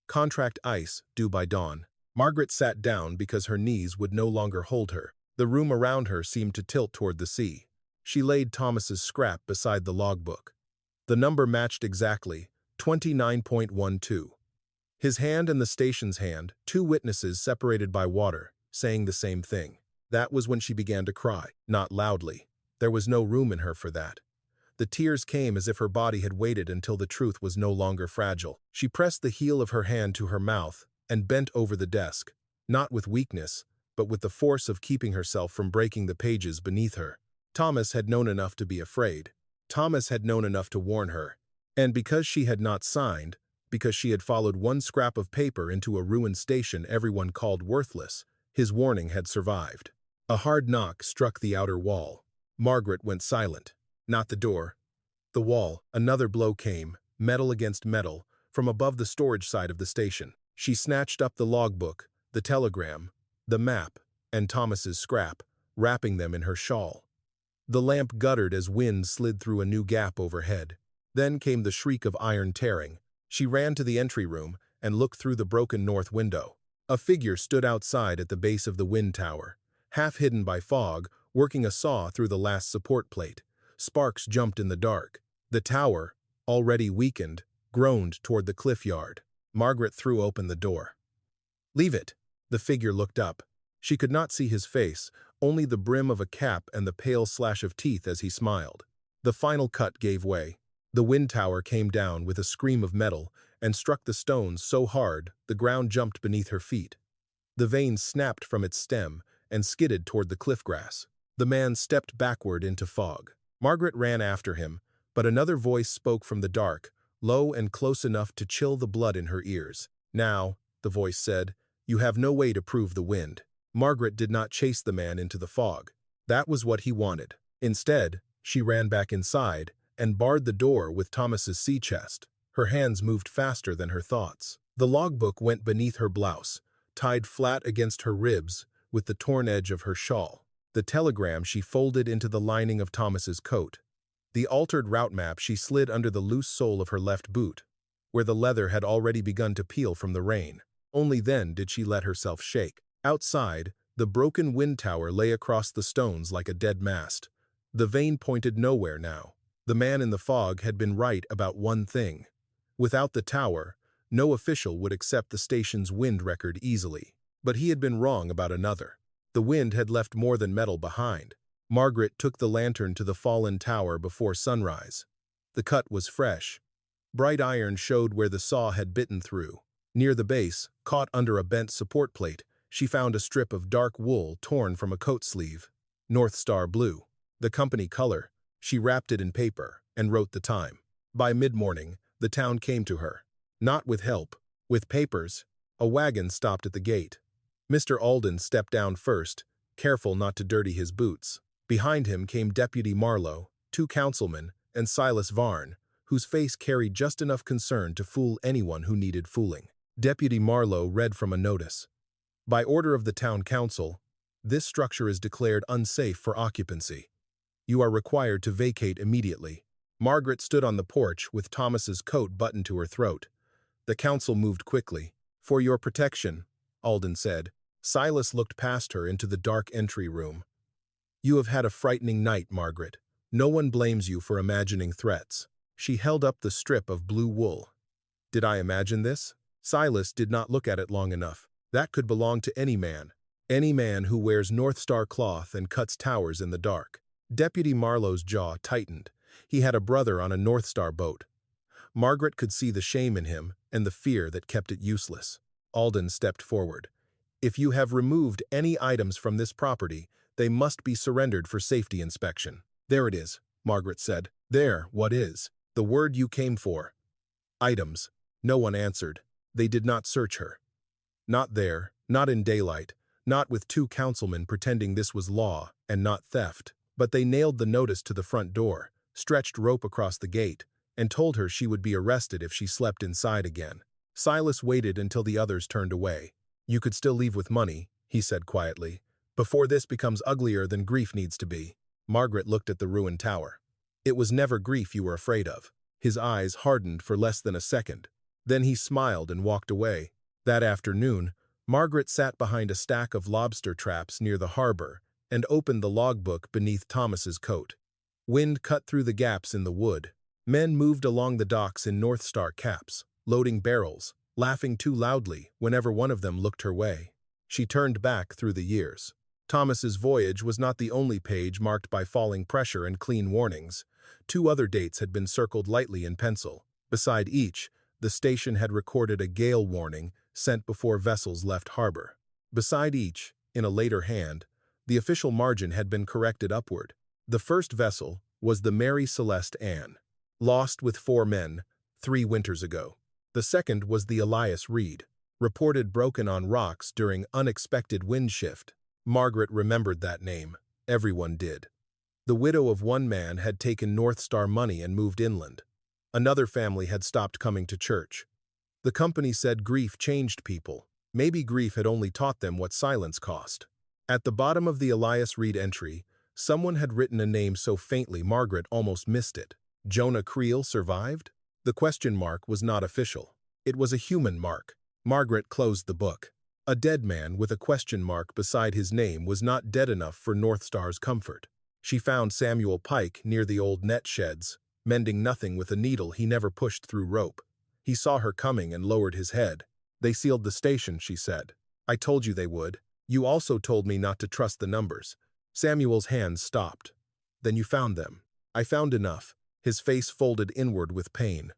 Contract ice, due by dawn. Margaret sat down because her knees would no longer hold her. The room around her seemed to tilt toward the sea. She laid Thomas's scrap beside the logbook. The number matched exactly, 29.12. His hand and the station's hand, two witnesses separated by water, saying the same thing. That was when she began to cry, not loudly. There was no room in her for that. The tears came as if her body had waited until the truth was no longer fragile. She pressed the heel of her hand to her mouth and bent over the desk, not with weakness, but with the force of keeping herself from breaking the pages beneath her. Thomas had known enough to be afraid. Thomas had known enough to warn her. And because she had not signed, because she had followed one scrap of paper into a ruined station everyone called worthless, his warning had survived. A hard knock struck the outer wall. Margaret went silent. Not the door. The wall. Another blow came, metal against metal, from above the storage side of the station. She snatched up the logbook, the telegram, the map, and Thomas's scrap, wrapping them in her shawl. The lamp guttered as wind slid through a new gap overhead. Then came the shriek of iron tearing. She ran to the entry room and looked through the broken north window. A figure stood outside at the base of the wind tower, half hidden by fog, working a saw through the last support plate. Sparks jumped in the dark. The tower, already weakened, groaned toward the cliff yard. Margaret threw open the door. "Leave it." The figure looked up. She could not see his face, only the brim of a cap and the pale slash of teeth as he smiled. The final cut gave way. The wind tower came down with a scream of metal and struck the stones so hard the ground jumped beneath her feet. The vanes snapped from its stem and skidded toward the cliff grass. The man stepped backward into fog. Margaret ran after him, but another voice spoke from the dark, low and close enough to chill the blood in her ears. "Now," the voice said, "you have no way to prove the wind." Margaret did not chase the man into the fog. That was what he wanted. Instead, she ran back inside and barred the door with Thomas's sea chest. Her hands moved faster than her thoughts. The logbook went beneath her blouse, tied flat against her ribs with the torn edge of her shawl. The telegram she folded into the lining of Thomas's coat. The altered route map she slid under the loose sole of her left boot, where the leather had already begun to peel from the rain. Only then did she let herself shake. Outside, the broken wind tower lay across the stones like a dead mast. The vane pointed nowhere now. The man in the fog had been right about one thing. Without the tower, no official would accept the station's wind record easily. But he had been wrong about another. The wind had left more than metal behind. Margaret took the lantern to the fallen tower before sunrise. The cut was fresh. Bright iron showed where the saw had bitten through. Near the base, caught under a bent support plate, she found a strip of dark wool torn from a coat sleeve. North Star blue. The company color. She wrapped it in paper and wrote the time. By mid-morning, the town came to her. Not with help, with papers. A wagon stopped at the gate. Mr. Alden stepped down first, careful not to dirty his boots. Behind him came Deputy Marlowe, two councilmen, and Silas Varn, whose face carried just enough concern to fool anyone who needed fooling. Deputy Marlowe read from a notice. By order of the town council, this structure is declared unsafe for occupancy. You are required to vacate immediately. Margaret stood on the porch with Thomas's coat buttoned to her throat. The council moved quickly. For your protection, Alden said. Silas looked past her into the dark entry room. You have had a frightening night, Margaret. No one blames you for imagining threats. She held up the strip of blue wool. Did I imagine this? Silas did not look at it long enough. That could belong to any man. Any man who wears North Star cloth and cuts towers in the dark. Deputy Marlowe's jaw tightened. He had a brother on a North Star boat. Margaret could see the shame in him and the fear that kept it useless. Alden stepped forward. If you have removed any items from this property, they must be surrendered for safety inspection. There it is, Margaret said. There, what is? The word you came for. Items. No one answered. They did not search her. Not there, not in daylight, not with two councilmen pretending this was law and not theft. But they nailed the notice to the front door, stretched rope across the gate, and told her she would be arrested if she slept inside again. Silas waited until the others turned away. You could still leave with money, he said quietly, before this becomes uglier than grief needs to be. Margaret looked at the ruined tower. It was never grief you were afraid of. His eyes hardened for less than a second. Then he smiled and walked away. That afternoon, Margaret sat behind a stack of lobster traps near the harbor and opened the logbook beneath Thomas's coat. Wind cut through the gaps in the wood. Men moved along the docks in North Star caps, loading barrels, laughing too loudly whenever one of them looked her way. She turned back through the years. Thomas's voyage was not the only page marked by falling pressure and clean warnings. 2 other dates had been circled lightly in pencil. Beside each, the station had recorded a gale warning sent before vessels left harbor. Beside each, in a later hand, the official margin had been corrected upward. The first vessel was the Mary Celeste Ann, lost with 4 men 3 winters ago. The second was the Elias Reed, reported broken on rocks during unexpected wind shift. Margaret remembered that name. Everyone did. The widow of one man had taken North Star money and moved inland. Another family had stopped coming to church. The company said grief changed people. Maybe grief had only taught them what silence cost. At the bottom of the Elias Reed entry, someone had written a name so faintly Margaret almost missed it. Jonah Creel survived? The question mark was not official. It was a human mark. Margaret closed the book. A dead man with a question mark beside his name was not dead enough for North Star's comfort. She found Samuel Pike near the old net sheds, mending nothing with a needle he never pushed through rope. He saw her coming and lowered his head. They sealed the station, she said. I told you they would. You also told me not to trust the numbers. Samuel's hands stopped. Then you found them. I found enough. His face folded inward with pain.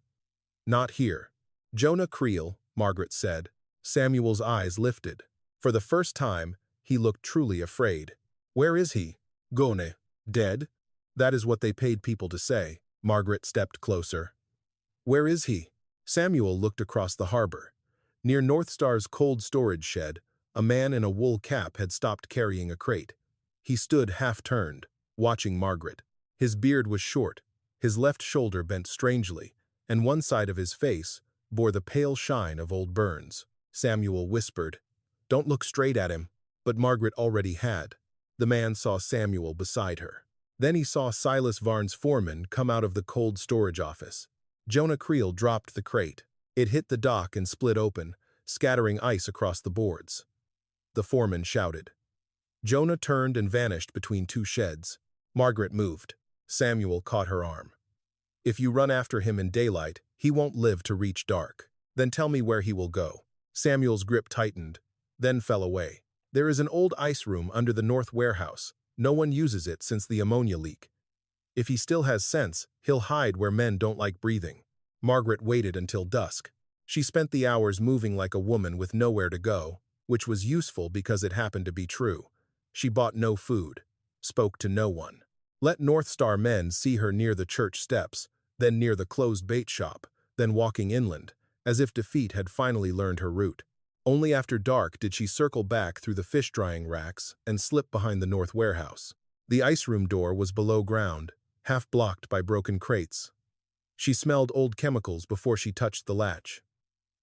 Not here. Jonah Creel, Margaret said. Samuel's eyes lifted. For the first time, he looked truly afraid. Where is he? Gone. Dead? That is what they paid people to say. Margaret stepped closer. Where is he? Samuel looked across the harbor. Near North Star's cold storage shed, a man in a wool cap had stopped carrying a crate. He stood half-turned, watching Margaret. His beard was short, his left shoulder bent strangely, and one side of his face bore the pale shine of old burns. Samuel whispered, "Don't look straight at him," but Margaret already had. The man saw Samuel beside her. Then he saw Silas Varne's foreman come out of the cold storage office. Jonah Creel dropped the crate. It hit the dock and split open, scattering ice across the boards. The foreman shouted. Jonah turned and vanished between 2 sheds. Margaret moved. Samuel caught her arm. If you run after him in daylight, he won't live to reach dark. Then tell me where he will go. Samuel's grip tightened, then fell away. There is an old ice room under the north warehouse. No one uses it since the ammonia leak. If he still has sense, he'll hide where men don't like breathing. Margaret waited until dusk. She spent the hours moving like a woman with nowhere to go, which was useful because it happened to be true. She bought no food, spoke to no one. Let North Star men see her near the church steps, then near the closed bait shop, then walking inland, as if defeat had finally learned her route. Only after dark did she circle back through the fish-drying racks and slip behind the north warehouse. The ice room door was below ground, half blocked by broken crates. She smelled old chemicals before she touched the latch.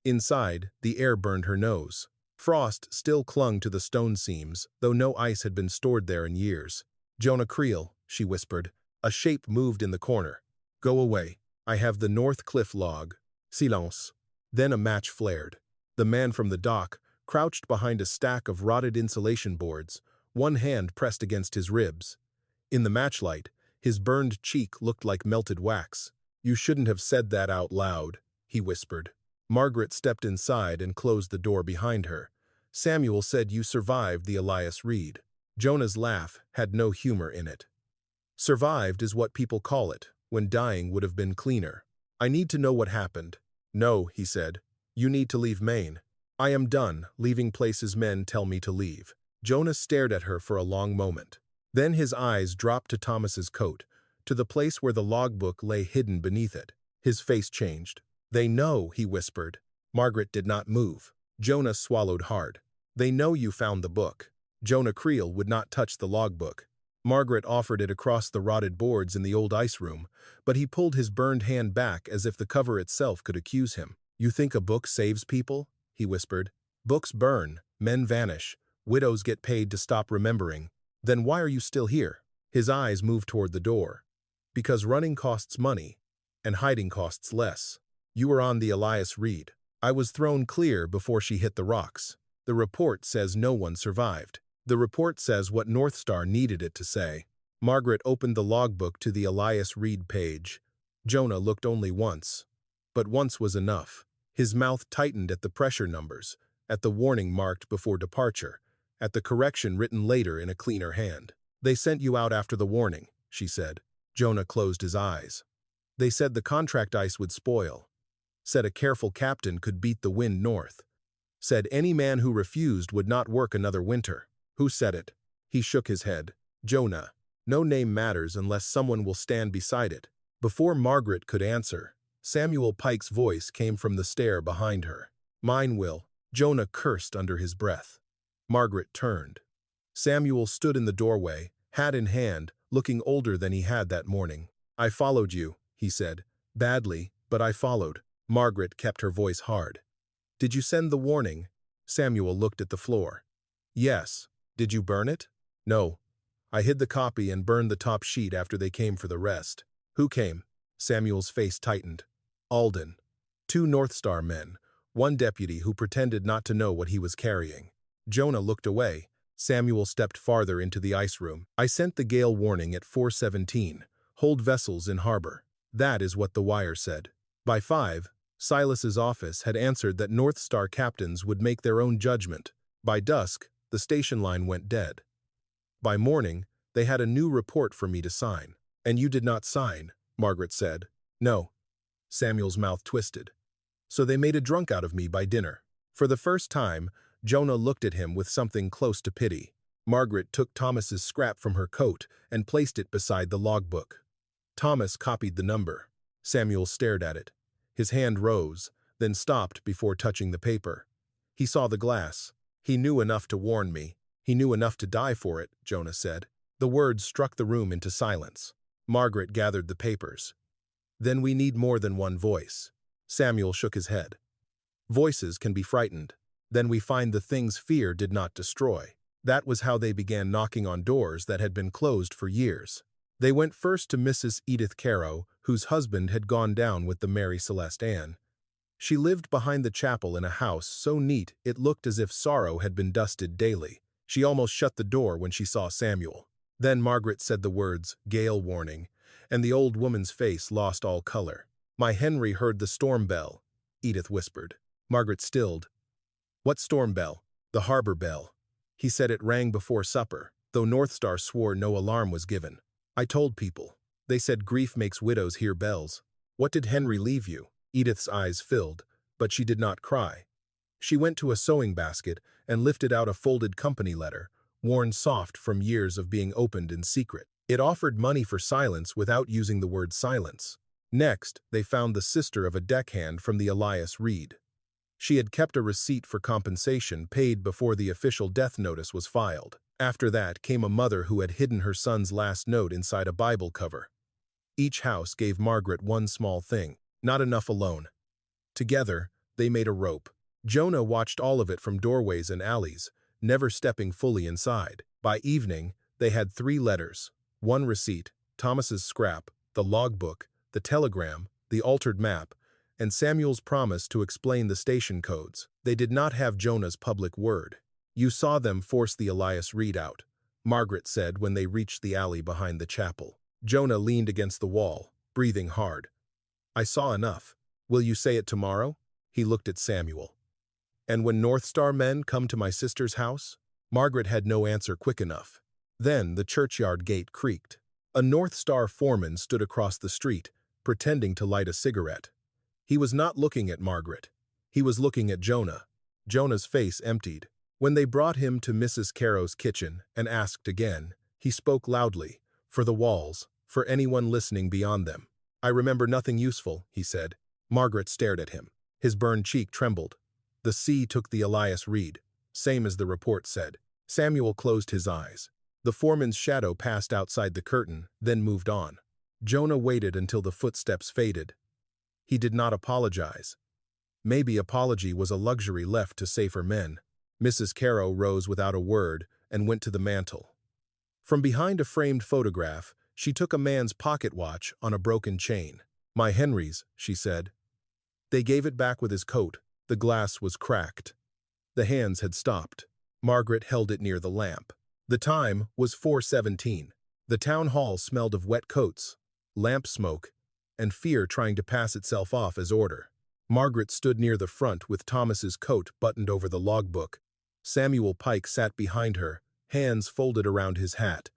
Inside, the air burned her nose. Frost still clung to the stone seams, though no ice had been stored there in years. Jonah Creel, she whispered. A shape moved in the corner. Go away. I have the North Cliff log. Silence. Then a match flared. The man from the dock, crouched behind a stack of rotted insulation boards, one hand pressed against his ribs. In the matchlight, his burned cheek looked like melted wax. "You shouldn't have said that out loud," he whispered. Margaret stepped inside and closed the door behind her. "Samuel said you survived the Elias Reed." Jonah's laugh had no humor in it. "Survived is what people call it, when dying would have been cleaner. I need to know what happened." "No," he said. "You need to leave Maine." "I am done leaving places men tell me to leave." Jonah stared at her for a long moment. Then his eyes dropped to Thomas's coat, to the place where the logbook lay hidden beneath it. His face changed. "They know," he whispered. Margaret did not move. Jonah swallowed hard. "They know you found the book." Jonah Creel would not touch the logbook. Margaret offered it across the rotted boards in the old ice room, but he pulled his burned hand back as if the cover itself could accuse him. "You think a book saves people?" he whispered. "Books burn, men vanish, widows get paid to stop remembering. Then why are you still here?" His eyes moved toward the door. "Because running costs money, and hiding costs less. You were on the Elias Reed. I was thrown clear before she hit the rocks. The report says no one survived. The report says what North Star needed it to say." Margaret opened the logbook to the Elias Reed page. Jonah looked only once. But once was enough. His mouth tightened at the pressure numbers, at the warning marked before departure, at the correction written later in a cleaner hand. "They sent you out after the warning," she said. Jonah closed his eyes. "They said the contract ice would spoil. Said a careful captain could beat the wind north. Said any man who refused would not work another winter." "Who said it?" He shook his head. "Jonah. No name matters unless someone will stand beside it." Before Margaret could answer, Samuel Pike's voice came from the stair behind her. "Mine will." Jonah cursed under his breath. Margaret turned. Samuel stood in the doorway, hat in hand, looking older than he had that morning. "I followed you," he said. "Badly, but I followed." Margaret kept her voice hard. "Did you send the warning?" Samuel looked at the floor. "Yes." "Did you burn it?" "No. I hid the copy and burned the top sheet after they came for the rest." "Who came?" Samuel's face tightened. "Alden. 2 North Star men, 1 deputy who pretended not to know what he was carrying." Jonah looked away. Samuel stepped farther into the ice room. "I sent the gale warning at 4:17. Hold vessels in harbor." That is what the wire said. By 5, Silas's office had answered that North Star captains would make their own judgment. By dusk, the station line went dead. By morning, they had a new report for me to sign. "And you did not sign," Margaret said. "No." Samuel's mouth twisted. "So they made a drunk out of me by dinner." For the first time, Jonah looked at him with something close to pity. Margaret took Thomas's scrap from her coat and placed it beside the logbook. Thomas copied the number. Samuel stared at it. His hand rose, then stopped before touching the paper. He saw the glass. "He knew enough to warn me. He knew enough to die for it," Jonah said. The words struck the room into silence. Margaret gathered the papers. "Then we need more than one voice." Samuel shook his head. "Voices can be frightened. Then we find the things fear did not destroy." That was how they began knocking on doors that had been closed for years. They went first to Mrs. Edith Carow, whose husband had gone down with the Mary Celeste Ann. She lived behind the chapel in a house so neat it looked as if sorrow had been dusted daily. She almost shut the door when she saw Samuel. Then Margaret said the words, "Gale warning," and the old woman's face lost all color. "My Henry heard the storm bell," Edith whispered. Margaret stilled. "What storm bell?" "The harbor bell. He said it rang before supper, though North Star swore no alarm was given. I told people. They said grief makes widows hear bells." "What did Henry leave you?" Edith's eyes filled, but she did not cry. She went to a sewing basket and lifted out a folded company letter, worn soft from years of being opened in secret. It offered money for silence without using the word silence. Next, they found the sister of a deckhand from the Elias Reed. She had kept a receipt for compensation paid before the official death notice was filed. After that came a mother who had hidden her son's last note inside a Bible cover. Each house gave Margaret one small thing, not enough alone. Together, they made a rope. Jonah watched all of it from doorways and alleys, never stepping fully inside. By evening, they had 3 letters, 1 receipt, Thomas's scrap, the logbook, the telegram, the altered map, and Samuel's promise to explain the station codes. They did not have Jonah's public word. "You saw them force the Elias readout," Margaret said when they reached the alley behind the chapel. Jonah leaned against the wall, breathing hard. "I saw enough. Will you say it tomorrow?" He looked at Samuel. "And when North Star men come to my sister's house?" Margaret had no answer quick enough. Then the churchyard gate creaked. A North Star foreman stood across the street, pretending to light a cigarette. He was not looking at Margaret. He was looking at Jonah. Jonah's face emptied. When they brought him to Mrs. Caro's kitchen and asked again, he spoke loudly, for the walls, for anyone listening beyond them. "I remember nothing useful," he said. Margaret stared at him. His burned cheek trembled. "The sea took the Elias Reed, same as the report said." Samuel closed his eyes. The foreman's shadow passed outside the curtain, then moved on. Jonah waited until the footsteps faded. He did not apologize. Maybe apology was a luxury left to safer men. Mrs. Caro rose without a word and went to the mantel. From behind a framed photograph, she took a man's pocket watch on a broken chain. "My Henry's," she said. They gave it back with his coat. The glass was cracked. The hands had stopped. Margaret held it near the lamp. The time was 4:17. The town hall smelled of wet coats, lamp smoke, and fear trying to pass itself off as order. Margaret stood near the front with Thomas's coat buttoned over the logbook. Samuel Pike sat behind her, hands folded around his hat.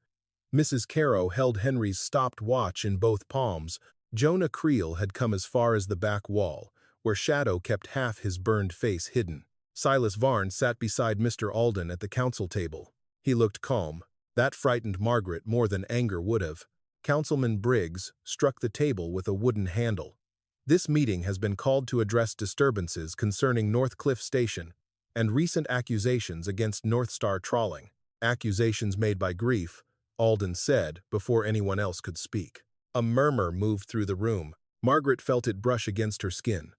Mrs. Caro held Henry's stopped watch in both palms. Jonah Creel had come as far as the back wall, where shadow kept half his burned face hidden. Silas Varn sat beside Mr. Alden at the council table. He looked calm. That frightened Margaret more than anger would have. Councilman Briggs struck the table with a wooden handle. "This meeting has been called to address disturbances concerning North Cliff Station and recent accusations against North Star trawling." "Accusations made by Grief," Alden said before anyone else could speak. A murmur moved through the room. Margaret felt it brush against her skin.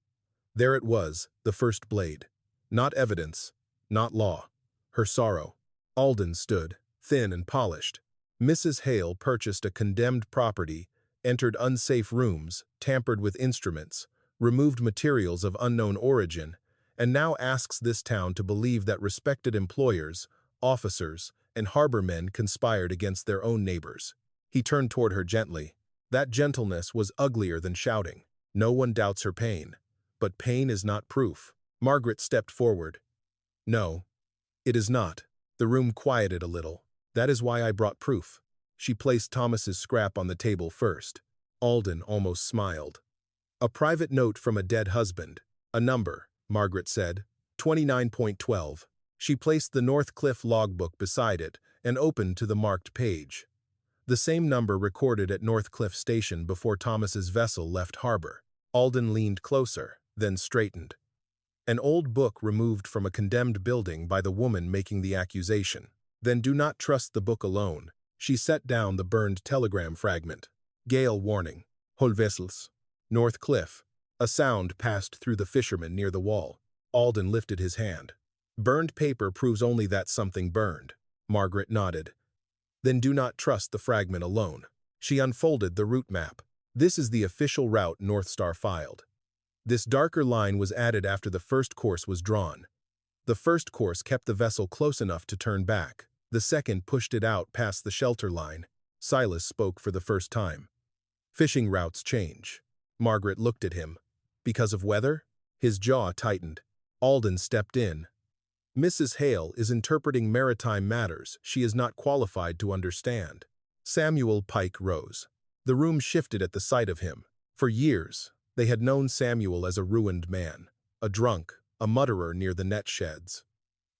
There it was, the first blade. Not evidence, not law. Her sorrow. Alden stood, thin and polished. Mrs. Hale purchased a condemned property, entered unsafe rooms, tampered with instruments, removed materials of unknown origin, and now asks this town to believe that respected employers, officers, and harbor men conspired against their own neighbors. He turned toward her gently. That gentleness was uglier than shouting. "No one doubts her pain, but pain is not proof." Margaret stepped forward. "No, it is not." The room quieted a little. "That is why I brought proof." She placed Thomas's scrap on the table first. Alden almost smiled. "A private note from a dead husband. A number," Margaret said. 29.12. She placed the North Cliff logbook beside it and opened to the marked page. The same number recorded at North Cliff Station before Thomas's vessel left harbor. Alden leaned closer, then straightened. An old book removed from a condemned building by the woman making the accusation. "Then do not trust the book alone." She set down the burned telegram fragment. "Gale warning. Hull vessels. North Cliff." A sound passed through the fisherman near the wall. Alden lifted his hand. "Burned paper proves only that something burned." Margaret nodded. "Then do not trust the fragment alone." She unfolded the route map. "This is the official route North Star filed. This darker line was added after the first course was drawn. The first course kept the vessel close enough to turn back. The second pushed it out past the shelter line." Silas spoke for the first time. "Fishing routes change." Margaret looked at him. "Because of weather?" His jaw tightened. Alden stepped in. "Mrs. Hale is interpreting maritime matters she is not qualified to understand." Samuel Pike rose. The room shifted at the sight of him. For years, they had known Samuel as a ruined man, a drunk, a mutterer near the net sheds.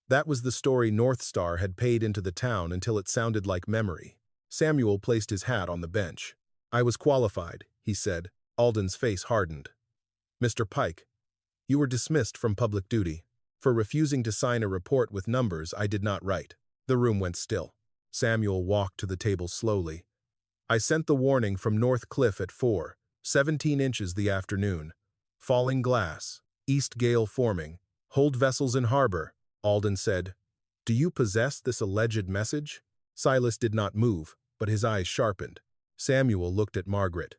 That was the story North Star had paid into the town until it sounded like memory. Samuel placed his hat on the bench. "I was qualified," he said. Alden's face hardened. "Mr. Pike, you were dismissed from public duty for refusing to sign a report with numbers I did not write." The room went still. Samuel walked to the table slowly. "I sent the warning from North Cliff at 4:17 inches the afternoon. Falling glass, east gale forming, hold vessels in harbor." Alden said, "Do you possess this alleged message?" Silas did not move, but his eyes sharpened. Samuel looked at Margaret.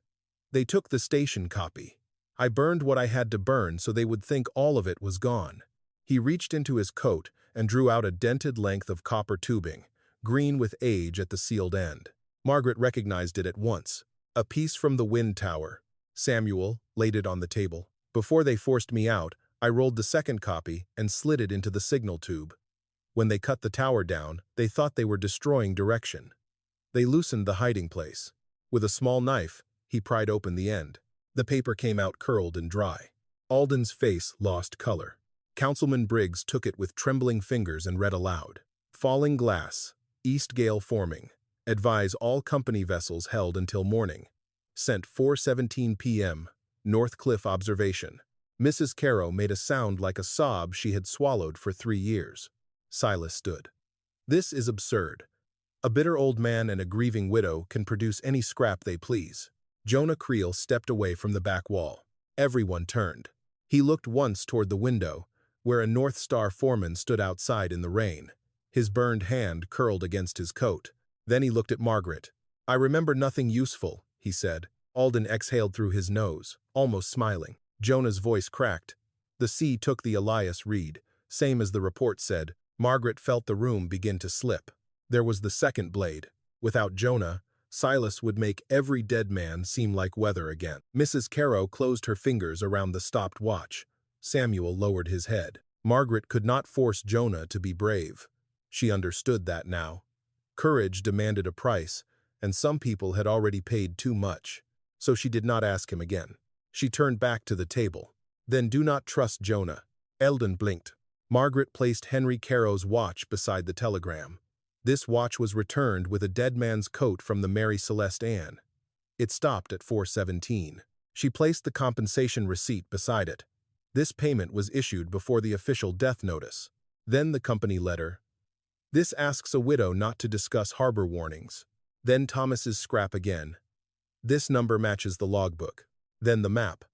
"They took the station copy. I burned what I had to burn so they would think all of it was gone." He reached into his coat and drew out a dented length of copper tubing, green with age at the sealed end. Margaret recognized it at once. "A piece from the wind tower." Samuel laid it on the table. "Before they forced me out, I rolled the second copy and slid it into the signal tube. When they cut the tower down, they thought they were destroying direction. They loosened the hiding place. With a small knife, he pried open the end. The paper came out curled and dry. Alden's face lost color. Councilman Briggs took it with trembling fingers and read aloud. "Falling glass. East gale forming. Advise all company vessels held until morning. Sent 4:17 p.m. North Cliff observation." Mrs. Caro made a sound like a sob she had swallowed for 3 years. Silas stood. "This is absurd. A bitter old man and a grieving widow can produce any scrap they please." Jonah Creel stepped away from the back wall. Everyone turned. He looked once toward the window, where a North Star foreman stood outside in the rain. His burned hand curled against his coat. Then he looked at Margaret. "I remember nothing useful," he said. Alden exhaled through his nose, almost smiling. Jonah's voice cracked. "The sea took the Elias Reed, same as the report said." Margaret felt the room begin to slip. There was the second blade. Without Jonah, Silas would make every dead man seem like weather again. Mrs. Caro closed her fingers around the stopped watch. Samuel lowered his head. Margaret could not force Jonah to be brave. She understood that now. Courage demanded a price, and some people had already paid too much. So she did not ask him again. She turned back to the table. "Then do not trust Jonah." Eldon blinked. Margaret placed Henry Caro's watch beside the telegram. This watch was returned with a dead man's coat from the Mary Celeste Ann. It stopped at 4:17. She placed the compensation receipt beside it. This payment was issued before the official death notice. Then the company letter. "This asks a widow not to discuss harbor warnings." Then Thomas's scrap again. "This number matches the logbook." Then the map.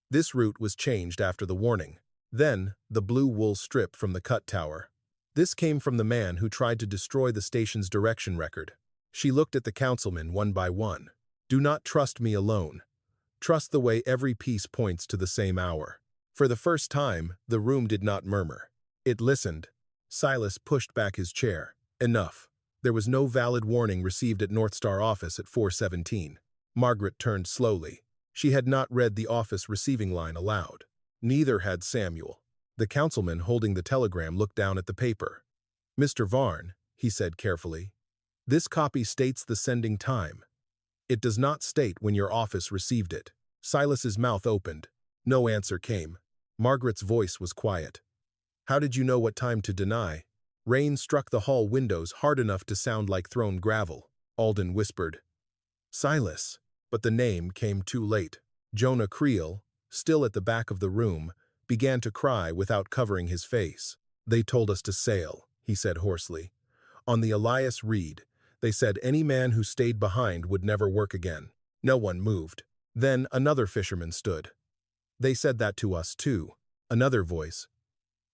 This route was changed after the warning. Then the blue wool strip from the cut tower. This came from the man who tried to destroy the station's direction record. She looked at the councilmen one by one. "Do not trust me alone. Trust the way every piece points to the same hour." For the first time, the room did not murmur. It listened. Silas pushed back his chair. Enough. There was no valid warning received at North Star office at 4:17. Margaret turned slowly. She had not read the office receiving line aloud. Neither had Samuel. The councilman holding the telegram looked down at the paper. "Mr. Varn," he said carefully, "this copy states the sending time. It does not state when your office received it." Silas's mouth opened. No answer came. Margaret's voice was quiet. "How did you know what time to deny?" Rain struck the hall windows hard enough to sound like thrown gravel. Alden whispered, "Silas." But the name came too late. Jonah Creel, still at the back of the room, began to cry without covering his face. "They told us to sail," he said hoarsely. "On the Elias Reed, they said any man who stayed behind would never work again." No one moved. Then another fisherman stood. "They said that to us too." Another voice.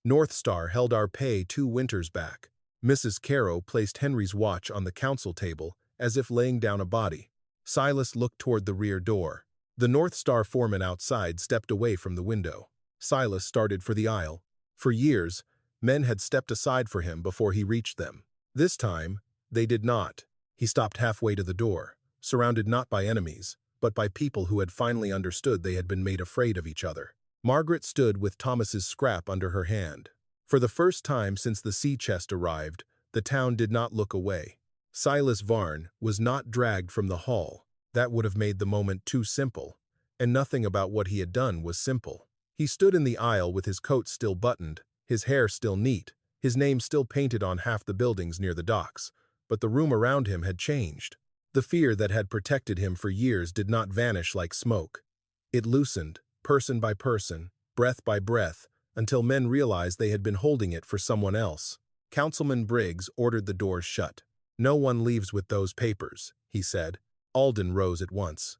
"North Star held our pay 2 winters back." Mrs. Caro placed Henry's watch on the council table as if laying down a body. Silas looked toward the rear door. The North Star foreman outside stepped away from the window. Silas started for the aisle. For years, men had stepped aside for him before he reached them. This time, they did not. He stopped halfway to the door, surrounded not by enemies, but by people who had finally understood they had been made afraid of each other. Margaret stood with Thomas's scrap under her hand. For the first time since the sea chest arrived, the town did not look away. Silas Varn was not dragged from the hall. That would have made the moment too simple, and nothing about what he had done was simple. He stood in the aisle with his coat still buttoned, his hair still neat, his name still painted on half the buildings near the docks, but the room around him had changed. The fear that had protected him for years did not vanish like smoke. It loosened, person by person, breath by breath, until men realized they had been holding it for someone else. Councilman Briggs ordered the doors shut. "No one leaves with those papers," he said. Alden rose at once.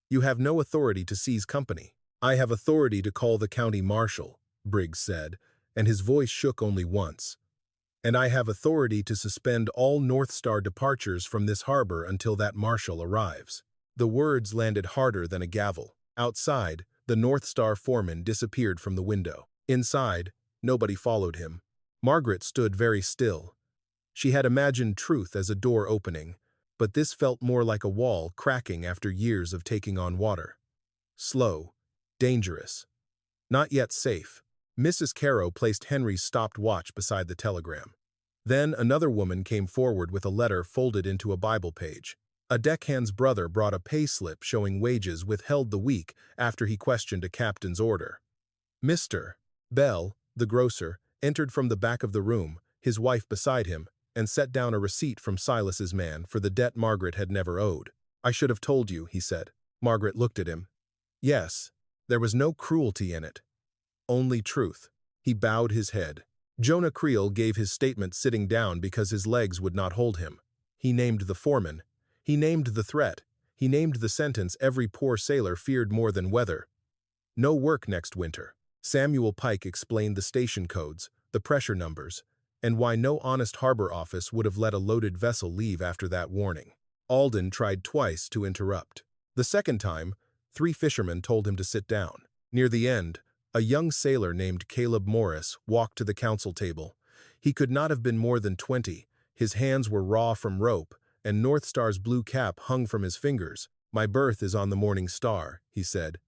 "You have no authority to seize company." "I have authority to call the county marshal," Briggs said, and his voice shook only once. "And I have authority to suspend all North Star departures from this harbor until that marshal arrives." The words landed harder than a gavel. Outside, the North Star foreman disappeared from the window. Inside, nobody followed him. Margaret stood very still. She had imagined truth as a door opening, but this felt more like a wall cracking after years of taking on water. Slow, dangerous, not yet safe. Mrs. Caro placed Henry's stopped watch beside the telegram. Then another woman came forward with a letter folded into a Bible page. A deckhand's brother brought a pay slip showing wages withheld the week after he questioned a captain's order. Mr. Bell, the grocer, entered from the back of the room, his wife beside him, and set down a receipt from Silas's man for the debt Margaret had never owed. "I should have told you," he said. Margaret looked at him. Yes, there was no cruelty in it. Only truth. He bowed his head. Jonah Creel gave his statement sitting down because his legs would not hold him. He named the foreman. He named the threat. He named the sentence every poor sailor feared more than weather. No work next winter. Samuel Pike explained the station codes, the pressure numbers, and why no honest harbor office would have let a loaded vessel leave after that warning. Alden tried twice to interrupt. The second time, 3 fishermen told him to sit down. Near the end, a young sailor named Caleb Morris walked to the council table. He could not have been more than 20. His hands were raw from rope, and North Star's blue cap hung from his fingers. "My berth is on the Morning Star," he said.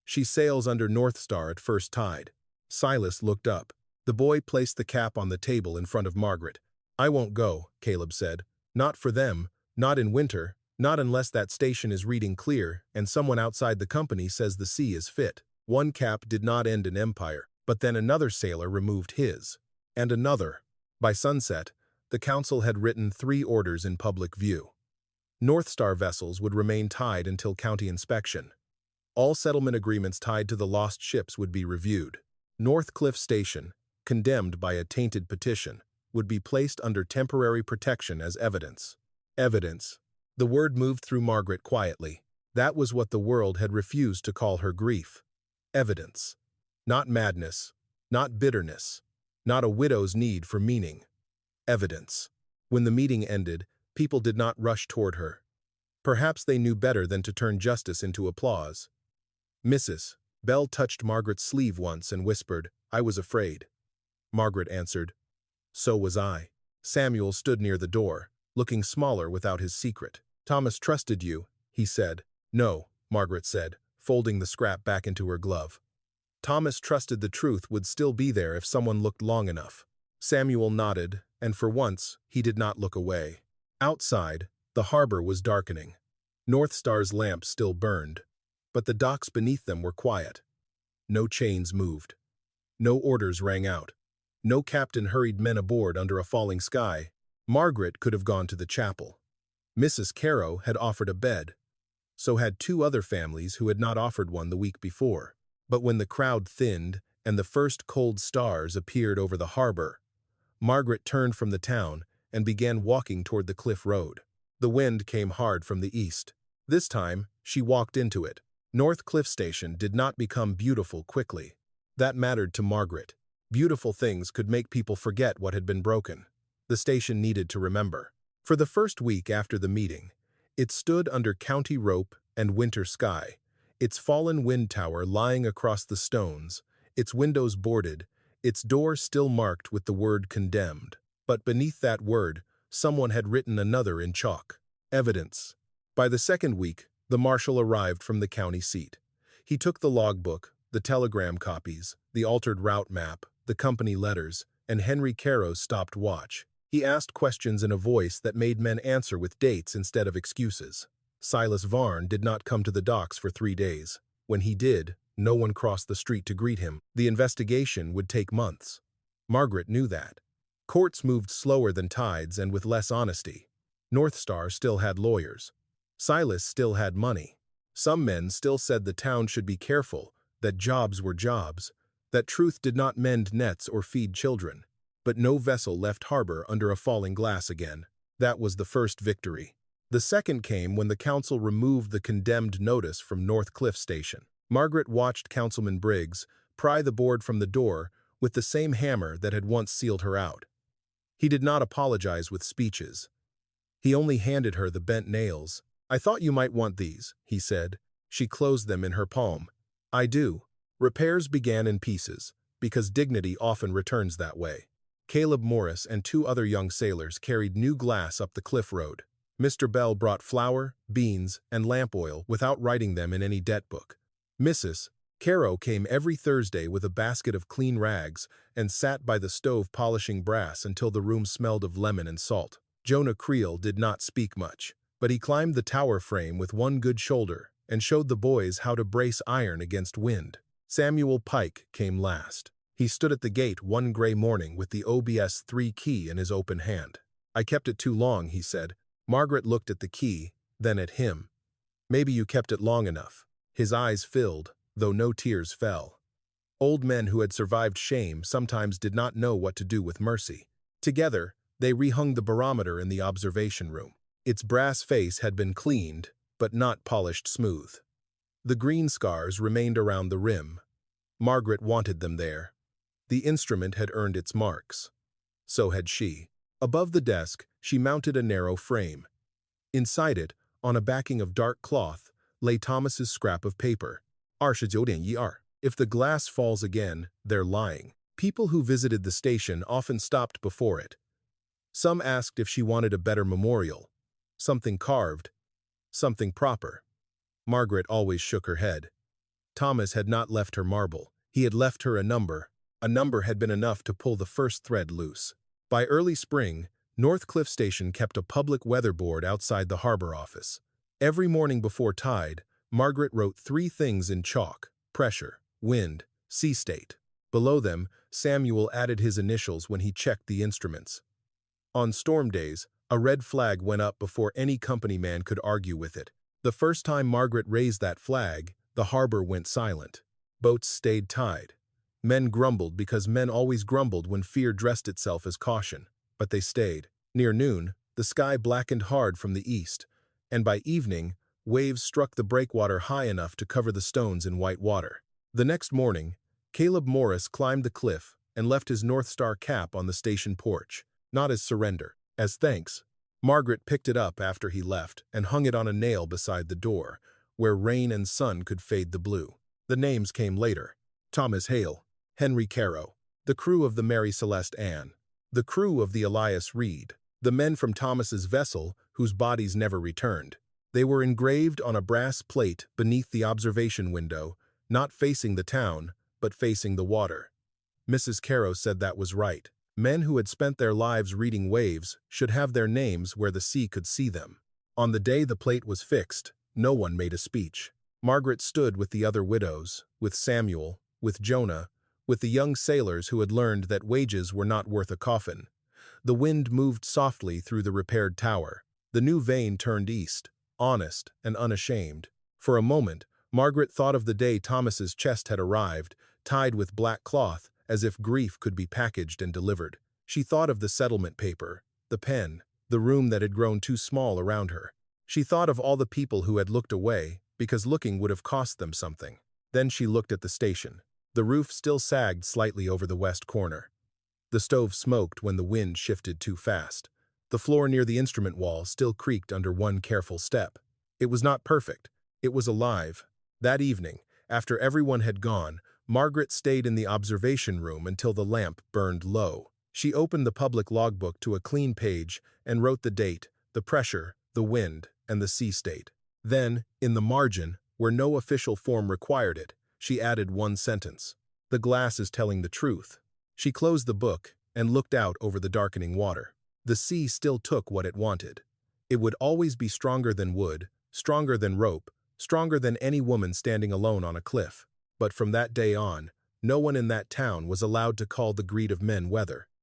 "She sails under North Star at first tide." Silas looked up. The boy placed the cap on the table in front of Margaret. "I won't go," Caleb said. "Not for them, not in winter, not unless that station is reading clear and someone outside the company says the sea is fit." One cap did not end an empire, but then another sailor removed his. And another. By sunset, the council had written 3 orders in public view. North Star vessels would remain tied until county inspection. All settlement agreements tied to the lost ships would be reviewed. North Cliff Station, condemned by a tainted petition, would be placed under temporary protection as evidence. Evidence. The word moved through Margaret quietly. That was what the world had refused to call her grief. Evidence. Not madness, not bitterness, not a widow's need for meaning. Evidence. When the meeting ended, people did not rush toward her. Perhaps they knew better than to turn justice into applause. Mrs. Bell touched Margaret's sleeve once and whispered, "I was afraid." Margaret answered, "So was I." Samuel stood near the door, looking smaller without his secret. "Thomas trusted you," he said. "No," Margaret said, folding the scrap back into her glove. "Thomas trusted the truth would still be there if someone looked long enough." Samuel nodded, and for once, he did not look away. Outside, the harbor was darkening. North Star's lamps still burned, but the docks beneath them were quiet. No chains moved. No orders rang out. No captain hurried men aboard under a falling sky. Margaret could have gone to the chapel. Mrs. Caro had offered a bed. So had 2 other families who had not offered one the week before. But when the crowd thinned and the first cold stars appeared over the harbor, Margaret turned from the town and began walking toward the cliff road. The wind came hard from the east. This time, she walked into it. North Cliff Station did not become beautiful quickly. That mattered to Margaret. Beautiful things could make people forget what had been broken. The station needed to remember. For the first week after the meeting, it stood under county rope and winter sky, its fallen wind tower lying across the stones, its windows boarded, its door still marked with the word condemned. But beneath that word, someone had written another in chalk. Evidence. By the second week, the marshal arrived from the county seat. He took the logbook, the telegram copies, the altered route map, the company letters, and Henry Caro's stopped watch. He asked questions in a voice that made men answer with dates instead of excuses. Silas Varn did not come to the docks for 3 days. When he did, no one crossed the street to greet him. The investigation would take months. Margaret knew that. Courts moved slower than tides and with less honesty. North Star still had lawyers. Silas still had money. Some men still said the town should be careful, that jobs were jobs, that truth did not mend nets or feed children. But no vessel left harbor under a falling glass again. That was the first victory. The second came when the council removed the condemned notice from North Cliff Station. Margaret watched Councilman Briggs pry the board from the door with the same hammer that had once sealed her out. He did not apologize with speeches. He only handed her the bent nails. "I thought you might want these," he said. She closed them in her palm. I do. Repairs began in pieces, because dignity often returns that way. Caleb Morris and two other young sailors carried new glass up the cliff road. Mr. Bell brought flour, beans, and lamp oil without writing them in any debt book. Mrs. Caro came every Thursday with a basket of clean rags and sat by the stove polishing brass until the room smelled of lemon and salt. Jonah Creel did not speak much, but he climbed the tower frame with one good shoulder and showed the boys how to brace iron against wind. Samuel Pike came last. He stood at the gate one gray morning with the OBS 3 key in his open hand. I kept it too long, he said. Margaret looked at the key, then at him. Maybe you kept it long enough. His eyes filled, though no tears fell. Old men who had survived shame sometimes did not know what to do with mercy. Together, they rehung the barometer in the observation room. Its brass face had been cleaned, but not polished smooth. The green scars remained around the rim. Margaret wanted them there. The instrument had earned its marks. So had she. Above the desk, she mounted a narrow frame. Inside it, on a backing of dark cloth, lay Thomas's scrap of paper. 29.12. If the glass falls again, they're lying. People who visited the station often stopped before it. Some asked if she wanted a better memorial. Something carved. Something proper. Margaret always shook her head. Thomas had not left her marble. He had left her a number. A number had been enough to pull the first thread loose. By early spring, North Cliff Station kept a public weather board outside the harbor office. Every morning before tide, Margaret wrote 3 things in chalk: pressure, wind, sea state. Below them, Samuel added his initials when he checked the instruments. On storm days, a red flag went up before any company man could argue with it. The first time Margaret raised that flag, the harbor went silent. Boats stayed tied. Men grumbled because men always grumbled when fear dressed itself as caution, but they stayed. Near noon, the sky blackened hard from the east, and by evening, waves struck the breakwater high enough to cover the stones in white water. The next morning, Caleb Morris climbed the cliff and left his North Star cap on the station porch, not as surrender, as thanks. Margaret picked it up after he left and hung it on a nail beside the door, where rain and sun could fade the blue. The names came later. Thomas Hale, Henry Caro, the crew of the Mary Celeste Ann, the crew of the Elias Reed, the men from Thomas's vessel whose bodies never returned. They were engraved on a brass plate beneath the observation window, not facing the town, but facing the water. Mrs. Caro said that was right. Men who had spent their lives reading waves should have their names where the sea could see them. On the day the plate was fixed, no one made a speech. Margaret stood with the other widows, with Samuel, with Jonah, with the young sailors who had learned that wages were not worth a coffin. The wind moved softly through the repaired tower. The new vein turned east, honest and unashamed. For a moment, Margaret thought of the day Thomas's chest had arrived, tied with black cloth, as if grief could be packaged and delivered. She thought of the settlement paper, the pen, the room that had grown too small around her. She thought of all the people who had looked away, because looking would have cost them something. Then she looked at the station. The roof still sagged slightly over the west corner. The stove smoked when the wind shifted too fast. The floor near the instrument wall still creaked under one careful step. It was not perfect. It was alive. That evening, after everyone had gone, Margaret stayed in the observation room until the lamp burned low. She opened the public logbook to a clean page and wrote the date, the pressure, the wind, and the sea state. Then, in the margin, where no official form required it, she added one sentence: "The glass is telling the truth." She closed the book and looked out over the darkening water. The sea still took what it wanted. It would always be stronger than wood, stronger than rope, stronger than any woman standing alone on a cliff. But from that day on, no one in that town was allowed to call the greed of men weather.